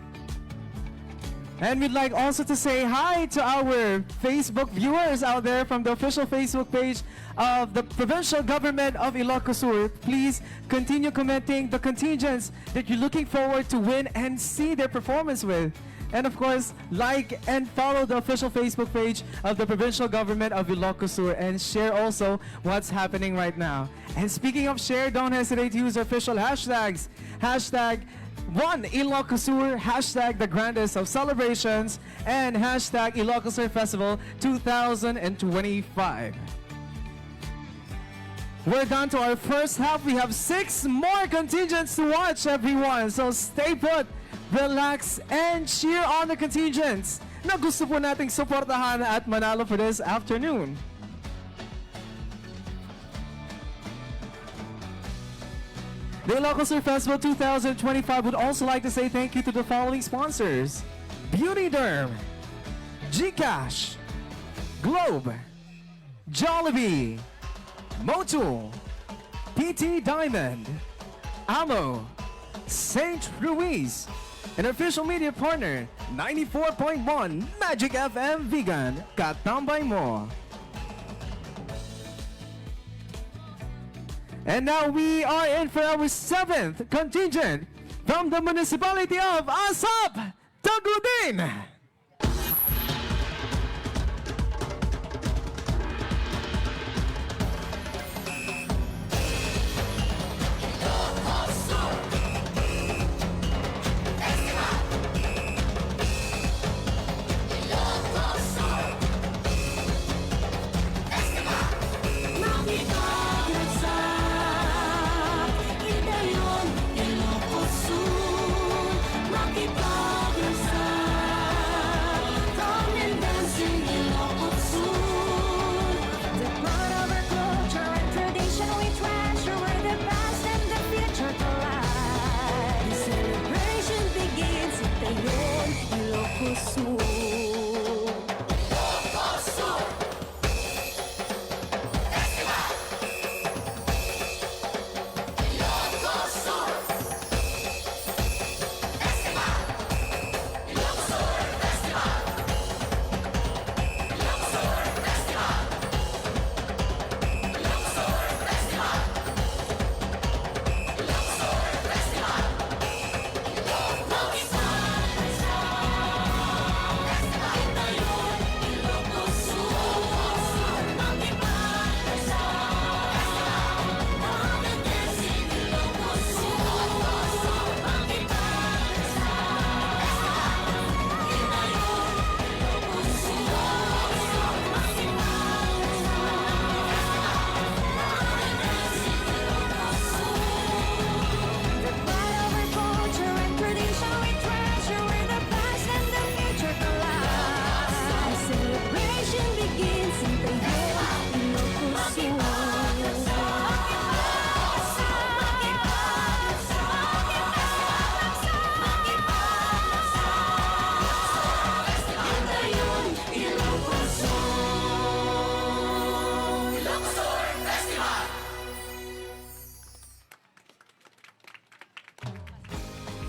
And we'd like also to say hi to our Facebook viewers out there from the official Facebook page of the provincial government of Ilocos Sur. Please continue commenting the contingents that you're looking forward to win and see their performance with. And of course, like and follow the official Facebook page of the provincial government of Ilocos Sur and share also what's happening right now. And speaking of share, don't hesitate to use our official hashtags. Hashtag One Ilocos Sur, hashtag the grandest of celebrations, and hashtag Ilocos Sur Festival 2025. We're down to our first half. We have 6 more contingents to watch, everyone. So stay put, relax, and cheer on the contingents na gusto po nating suportahan at manalo for this afternoon. The Ilocos Sur Festival 2025 would also like to say thank you to the following sponsors: Beauty Derm, GCash, Globe, Jollibee, Motul, PT Diamond, Amo, Saint Ruiz, and official media partner, 94.1 Magic FM Vegan, Katambay Mo. And now we are in for our 7th contingent from the municipality of Asap, Tagudin.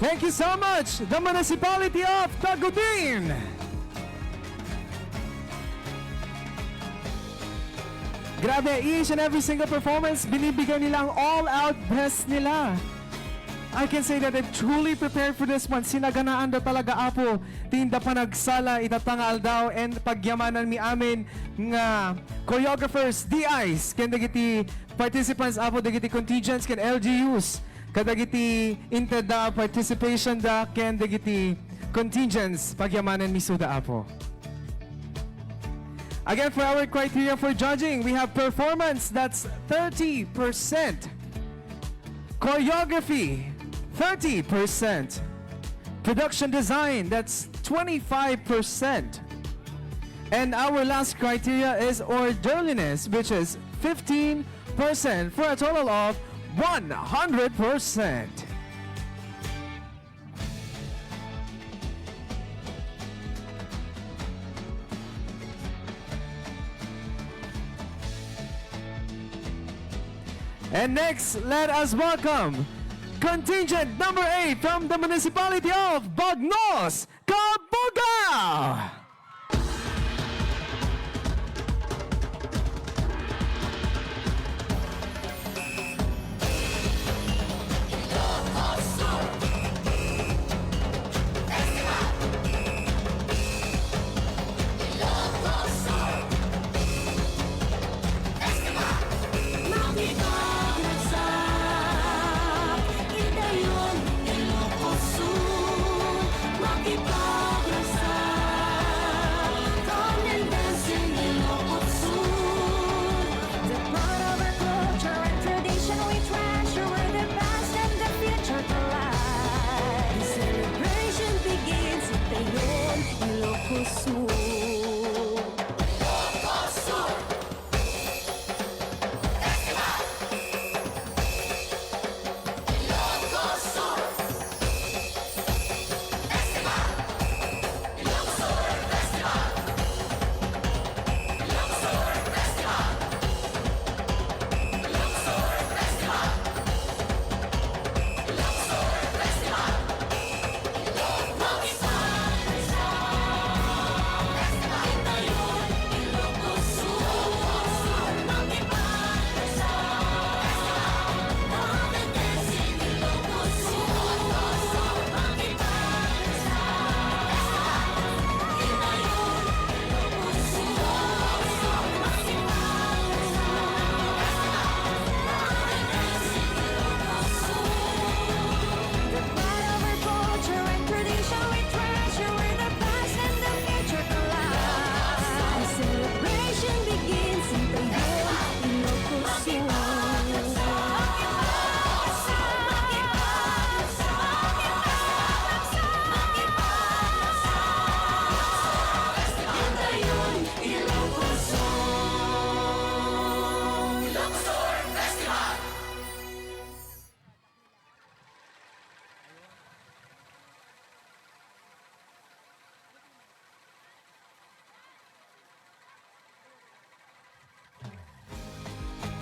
Thank you so much, the municipality of Tagudin. Grabe, each and every single performance, binibigay nila ang all-out best nila. I can say that they've truly prepared for this one. Sinaganaan daw talaga apo. Tinda pa nagsala, itatangal daw, and pagyamanan mi amin nga choreographers, DIs, ken dagiti participants apo, dagiti contingents, ken LGUs. Kadagiti into the participation da ken dagiti contingents pagyamanan misuda apo. Again, for our criteria for judging, we have performance, that's 30%. Choreography, 30%. Production design, that's 25%. And our last criteria is orderliness, which is 15%, for a total of 100%. And next, let us welcome contingent number 8 from the municipality of Bagnos, Kabugao.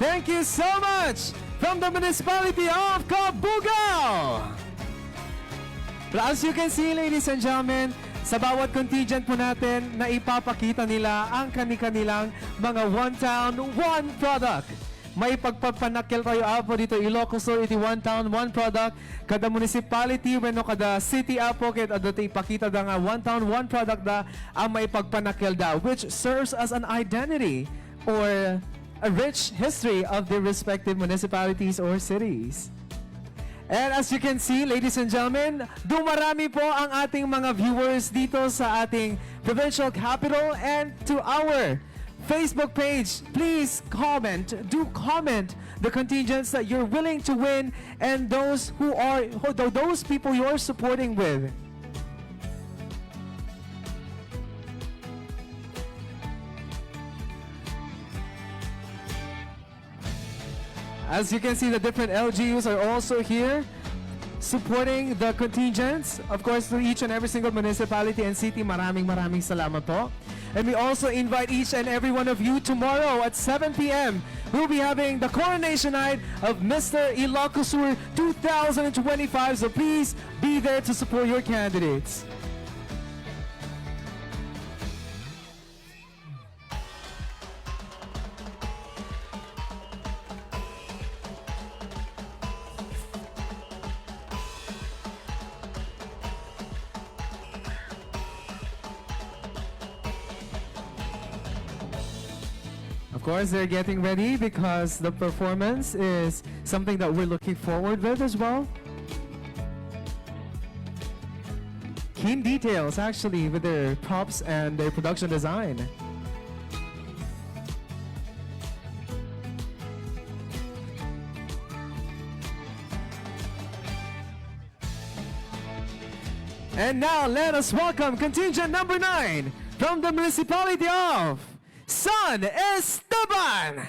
Thank you so much from the municipality of Cabugao. But as you can see, ladies and gentlemen, sa bawat contingent po natin na ipapakita nila ang kanilang mga one town, one product. May pagpapanakil tayo apo dito Ilocos Sur, iti one town, one product. Kada municipality, when kada city apo, kaya ito ipakita da nga one town, one product da ang may pagpanakil da, which serves as an identity or a rich history of their respective municipalities or cities. And as you can see, ladies and gentlemen, dumarami po ang ating mga viewers dito sa ating provincial capital and to our Facebook page. Please comment, do comment the contingents that you're willing to win and those those people you're supporting with. As you can see, the different LGUs are also here supporting the contingents. Of course, to each and every single municipality and city, maraming salamat po. And we also invite each and every one of you tomorrow at 7 p.m. We'll be having the coronation night of Mr. Ilocos Sur 2025. So please be there to support your candidates. Of course, they're getting ready because the performance is something that we're looking forward with as well. Keen details, actually, with their props and their production design. And now, let us welcome contingent number 9 from the municipality of San Esteban.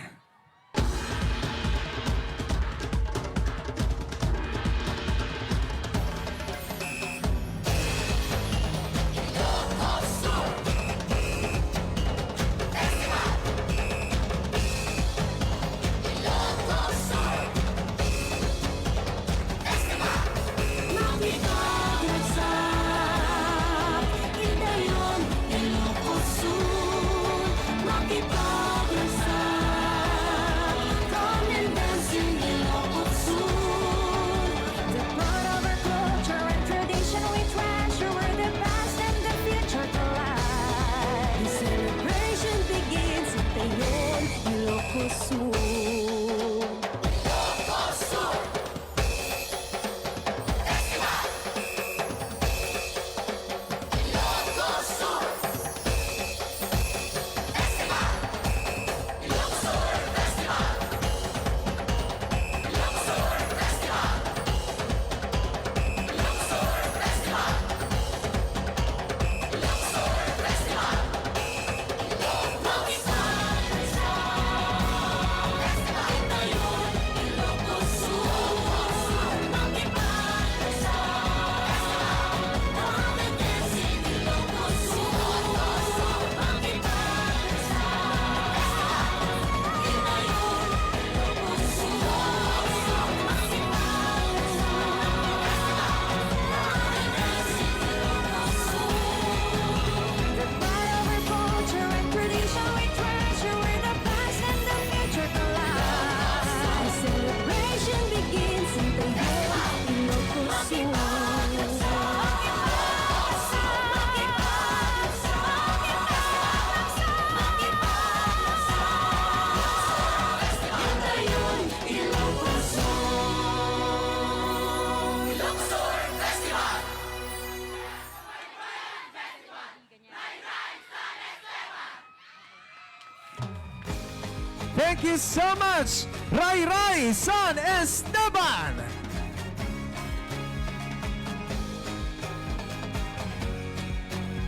Thank you so much, Ray Ray San Esteban.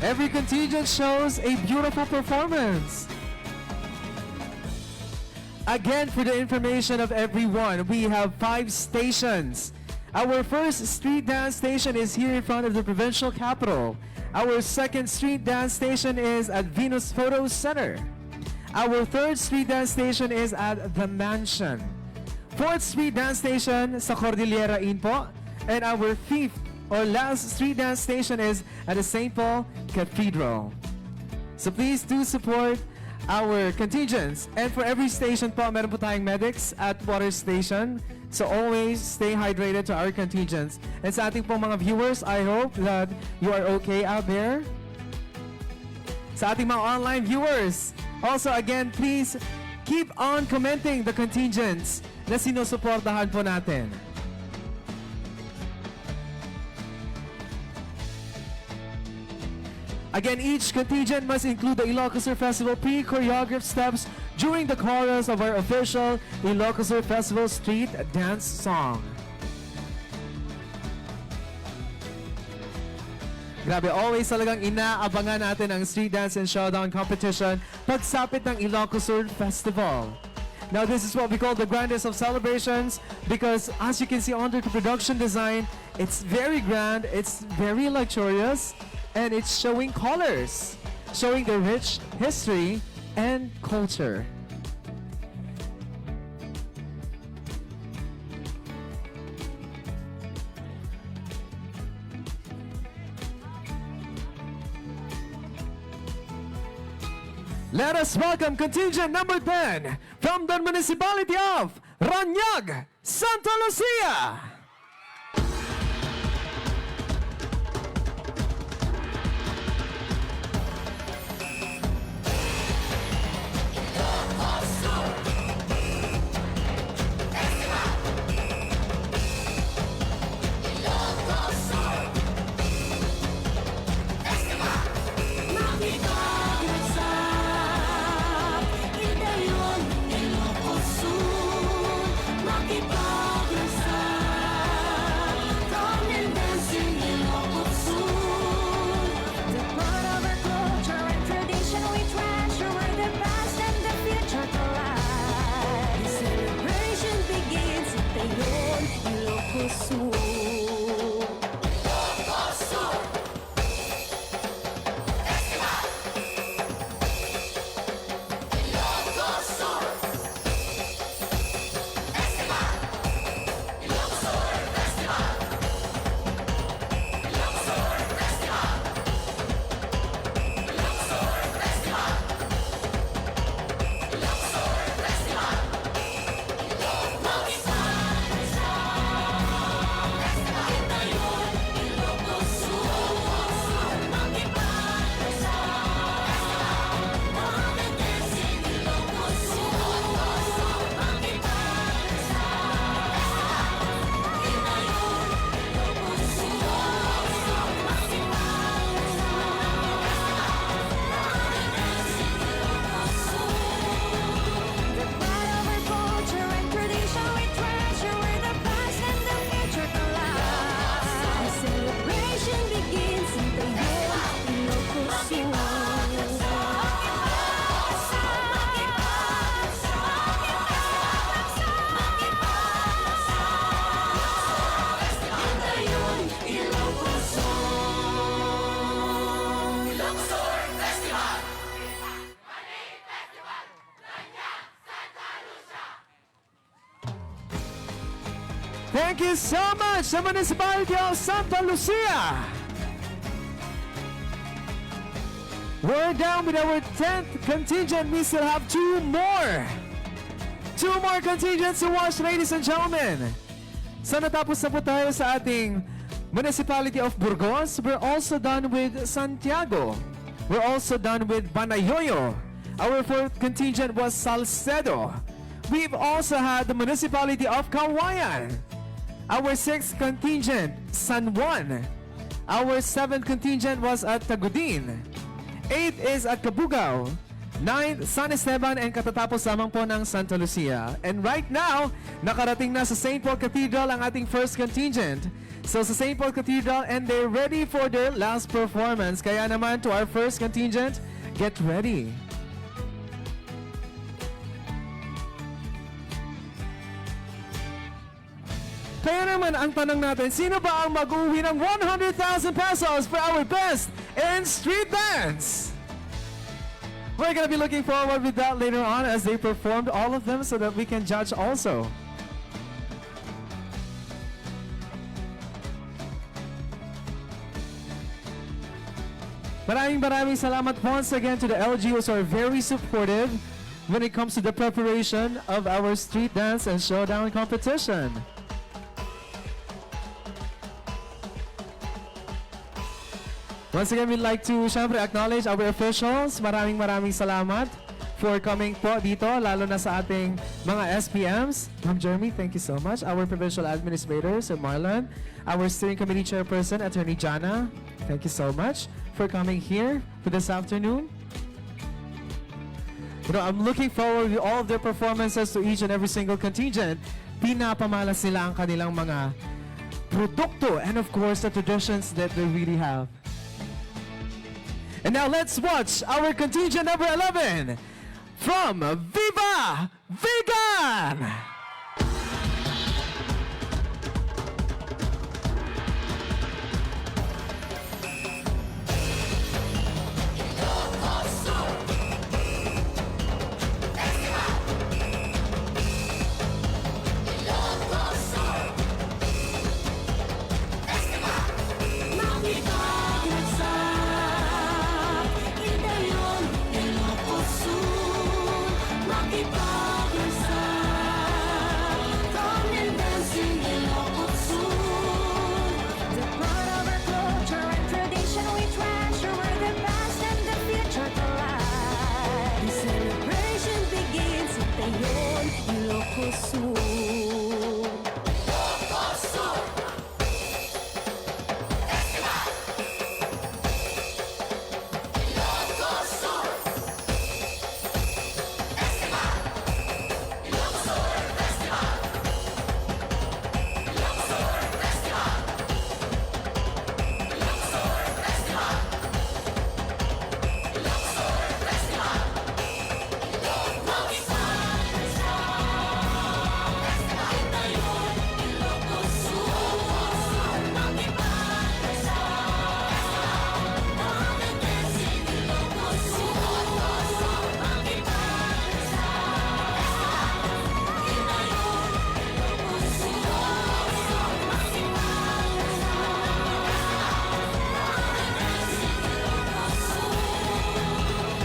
Every contingent shows a beautiful performance. Again, for the information of everyone, we have 5 stations. Our first street dance station is here in front of the provincial capital. Our second street dance station is at Venus Photo Center. Our third street dance station is at The Mansion. Fourth street dance station sa Cordillera Inn po. And our fifth or last street dance station is at the St. Paul Cathedral. So please do support our contingents. And for every station po, meron po tayong medics at water station. So always stay hydrated to our contingents. And sa ating pong mga viewers, I hope that you are okay out there. Sa ating mga online viewers, also again, please keep on commenting the contingents na sinusuportahan po natin. Again, each contingent must include the Ilocos Festival pre-choreographed steps during the chorus of our official Ilocos Festival street dance song. Grabe, always talagang inaabangan natin ang street dance and showdown competition pagsapit ng Ilocos Festival. Now, this is what we call the grandest of celebrations because as you can see under the production design, it's very grand, it's very luxurious, and it's showing colors, showing the rich history and culture. Let us welcome contingent number 10 from the municipality of Ranyag, Santa Lucia. Thank you so much, the municipality of Santa Lucia. We're down with our 10th contingent. We still have two more contingents to watch, ladies and gentlemen. So natapos na po tayo sa ating municipality of Burgos. We're also done with Santiago. We're also done with Banayoyo. Our fourth contingent was Salcedo. We've also had the municipality of Kawayan. Our sixth contingent, San Juan. Our seventh contingent was at Tagudin. Eighth is at Cabugao. Ninth, San Esteban, and katatapos lamang po ng Santa Lucia. And right now, nakarating na sa St. Paul Cathedral ang ating first contingent. So sa St. Paul Cathedral, and they're ready for their last performance. Kaya naman to our first contingent, get ready. Kaya naman ang tanong natin, sino ba ang mag-uwi ng 100,000 pesos for our best in street dance? We're gonna be looking forward with that later on as they performed all of them so that we can judge also. Maraming salamat once again to the LGUs who are very supportive when it comes to the preparation of our street dance and showdown competition. Once again, we'd like to syempre acknowledge our officials. Maraming salamat for coming po dito, lalo na sa ating mga SPMs. Ma'am Jeremy, thank you so much. Our provincial administrator, Sir Marlon. Our steering committee chairperson, Attorney Jana. Thank you so much for coming here for this afternoon. You know, I'm looking forward to all of their performances to each and every single contingent. Pinapamalas nila ang kanilang mga produkto and of course the traditions that they really have. And now let's watch our contingent number 11 from Viva Vegan! The part of our culture and tradition we treasure, where the past and the future collide. The celebration begins at the Ilocos Sur.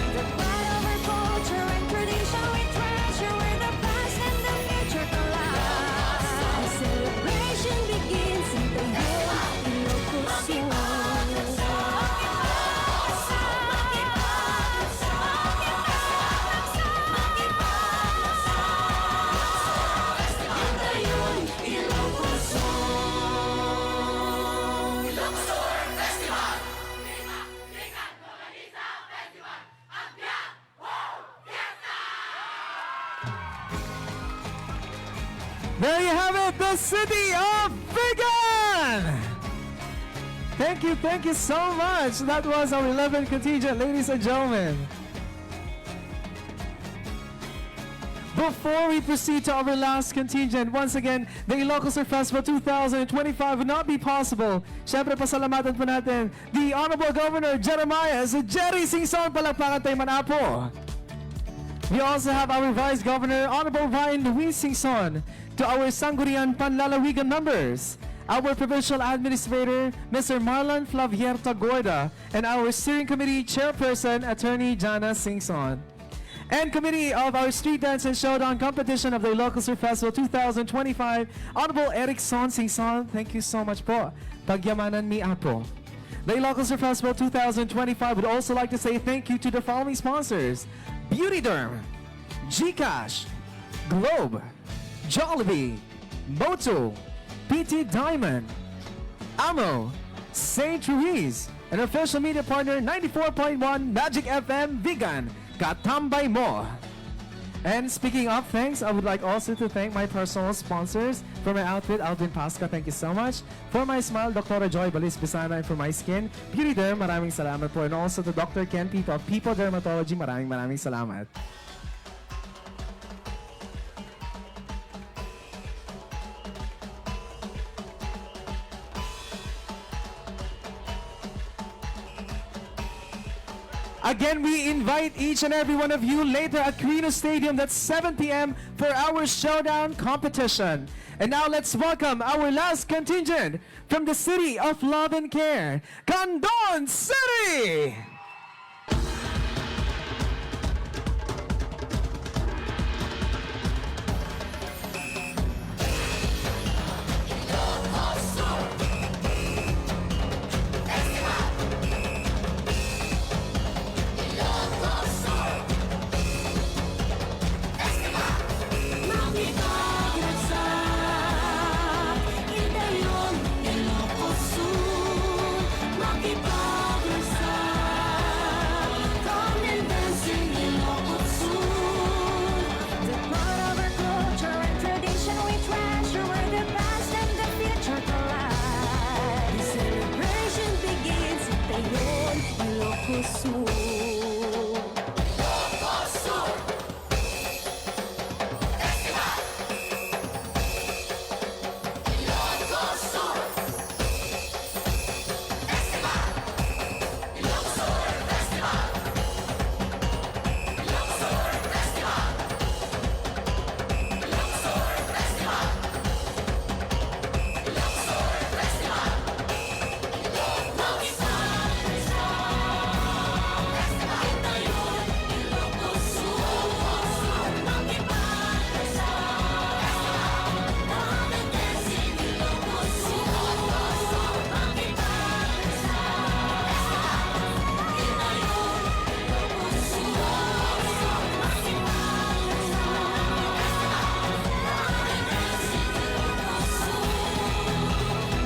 The part of our culture and tradition we treasure, where the past and the future collide. The celebration begins in the Ilocos Sur. There you have it, the city of Vegan! Thank you so much. That was our 11th contingent, ladies and gentlemen. Before we proceed to our last contingent, once again, the Ilocos Sur Festival 2025 would not be possible. Siyempre, pasalamatan po natin the Honorable Governor Jeremiah Jerry Singson. Palakpakan tayo manapo. We also have our Vice Governor, Honorable Ryan Luis Singson, to our Sangguniang Panlalawigan members, our Provincial Administrator, Mr. Marlon Flavier Tagorda, and our Steering Committee Chairperson, Attorney Jana Singson. And Committee of our Street Dance and Showdown Competition of the Ilocos Sur Festival 2025, Honorable Erickson Singson, thank you so much po. Pagyamanan mi apo. The Ilocos Sur Festival 2025 would also like to say thank you to the following sponsors: Beauty Derm, Gcash, Globe, Jollibee, Moto, PT Diamond, Amo, St. Ruiz, and official media partner 94.1 Magic FM Vegan, Katambay Mo. And speaking of thanks, I would like also to thank my personal sponsors. For my outfit, Alvin Pasca, thank you so much. For my smile, Dr. Joy Balis Bisana, and for my skin, Beauty Derm, maraming salamat po. And also to Dr. Ken Pito of People Dermatology, maraming salamat. Again, we invite each and every one of you later at Quirino Stadium, that's 7 p.m. for our showdown competition. And now let's welcome our last contingent from the City of Love and Care, Candon City! Makipag-ragsak, Itayon, Ilocos Sur. Makipag-ragsak, come and dance in Ilocos Sur. The part of our culture and tradition we treasure, where the past and the future collide. The celebration begins in Itayon, Ilocos Sur.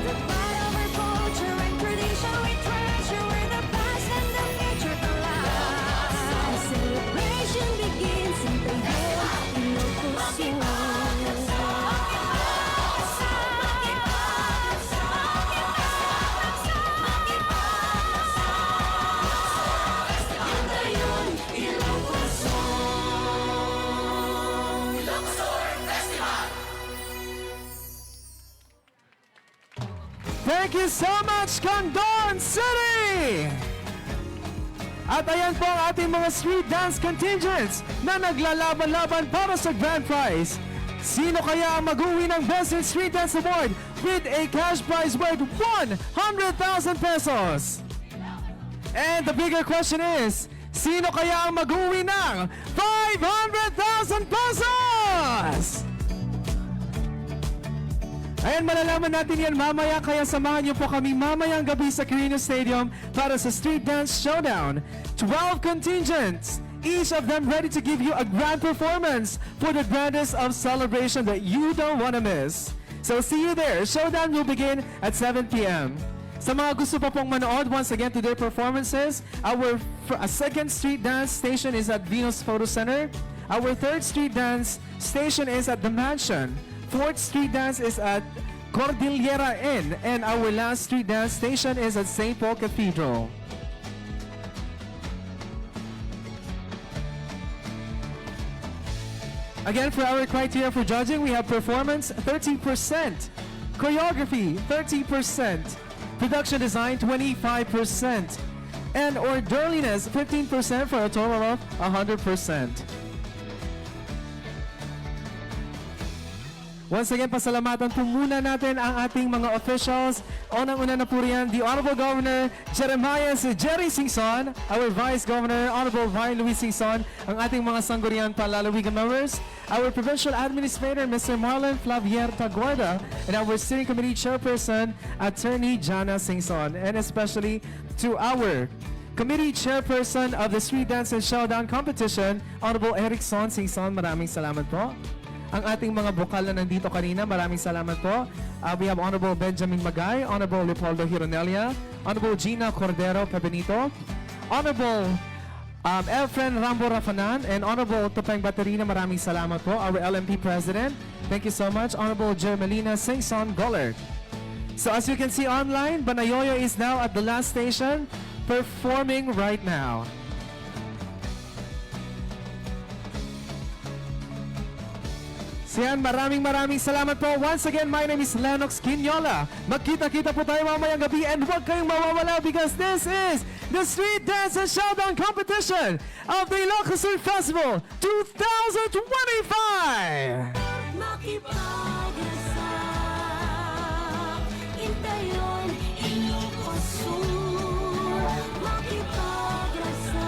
The part of our culture and tradition we treasure, where the past and the future collide. The celebration begins in Itayon, Ilocos Sur. Itayon, Ilocos Thank you so much, Candon City! At ayan po ang ating mga street dance contingents na naglalaban-laban para sa grand prize. Sino kaya ang mag-uwi ng Best in Street Dance Award with a cash prize worth 100,000 pesos? And the bigger question is, sino kaya ang mag-uwi ng 500,000 pesos? Ayan, malalaman natin yan mamaya, kaya samahan niyo po kami mamayang gabi sa Quirino Stadium para sa Street Dance Showdown. 12 contingents, each of them ready to give you a grand performance for the grandest of celebration that you don't want to miss. So see you there. Showdown will begin at 7 p.m. Sa mga gusto pa pong manood once again to their performances, our second street dance station is at Venus Photo Center. Our third street dance station is at The Mansion. Fourth street dance is at Cordillera Inn. And our last street dance station is at St. Paul Cathedral. Again, for our criteria for judging, we have performance 30%, choreography 30%, production design 25%, and orderliness 15% for a total of 100%. Once again, pasalamatan po muna natin ang ating mga officials. Unang-una na po riyan, the Honorable Governor Jeremiah Jerry Singson, our Vice Governor, Honorable Ryan Luis Singson, ang ating mga sangguniang palalawigan members, our Provincial Administrator, Mr. Marlon Flavier Tagorda, and our Steering Committee Chairperson, Attorney Jana Singson, and especially to our Committee Chairperson of the Street Dance and Showdown Competition, Honorable Erickson Singson. Maraming salamat po. Ang ating mga bokal na nandito kanina, maraming salamat po. We have Honorable Benjamin Magay, Honorable Leopoldo Hironelia, Honorable Gina Cordero Cabenito, Honorable Efren Rambo Rafanan, and Honorable Topeng Baterina. Maraming salamat po. Our LMP President, thank you so much. Honorable Jermelina Singson Gollard. So as you can see online, Banayoyo is now at the last station, performing right now. So yan, maraming salamat po. Once again, my name is Lennox Quinola. Magkita-kita po tayo mamayang gabi and huwag kayong mawawala because this is the Street Dance and Showdown Competition of the Ilocos Festival 2025! Makipag-asak, intayon, Ilocos Sur. Makipag-asak,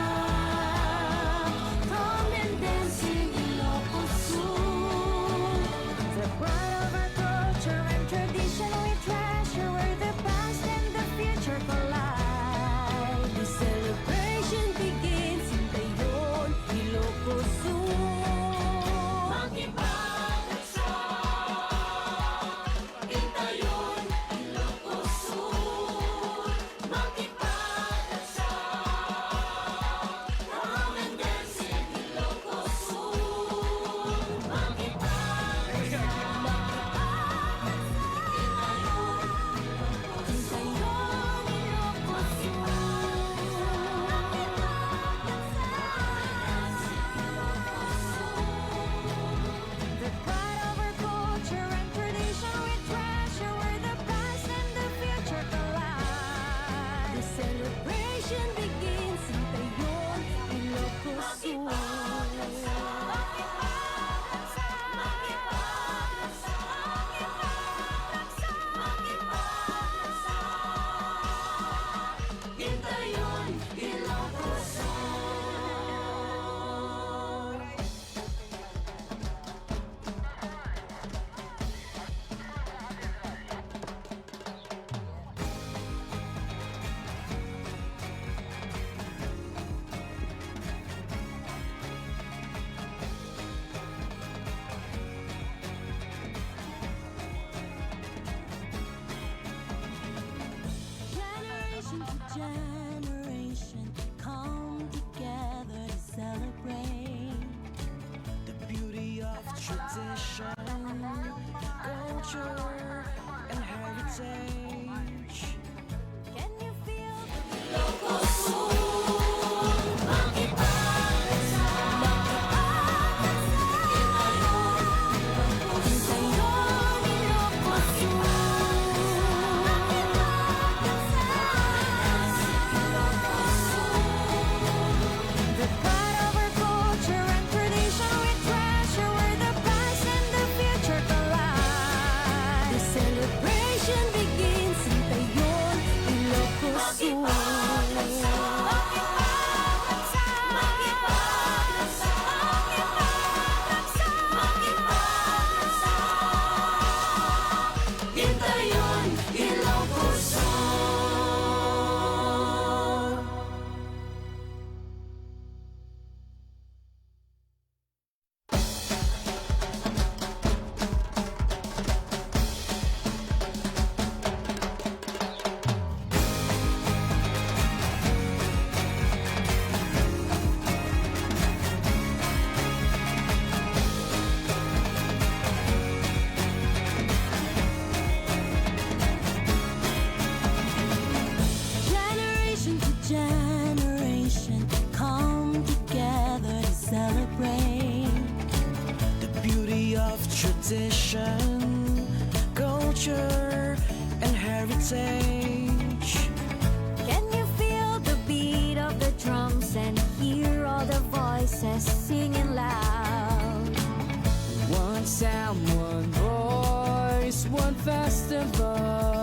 come and dance in Ilocos Sur. The pride of our culture and tradition we treasure, where the past and the future collide. The celebration begins in Tayon, Ilocos Sur. The pride of our culture and tradition we treasure, where the past and the future collide. The celebration begins in Tayon, Ilocos Sur. Intayon, Ilocos Sur. Generation to generation come together to celebrate The beauty of tradition, culture, and heritage. Can you feel the Ilocos Sur. Intayon, Ilocos The pride of our culture and tradition we treasure, where the past and the future collide. The celebration begins in Tayon, Ilocos Intayon, Ilocos Sur. Generation to generation come together to celebrate The beauty of tradition, culture, and heritage. Can you feel the beat of the drums and hear all the voices singing loud? One sound, one voice, one festival.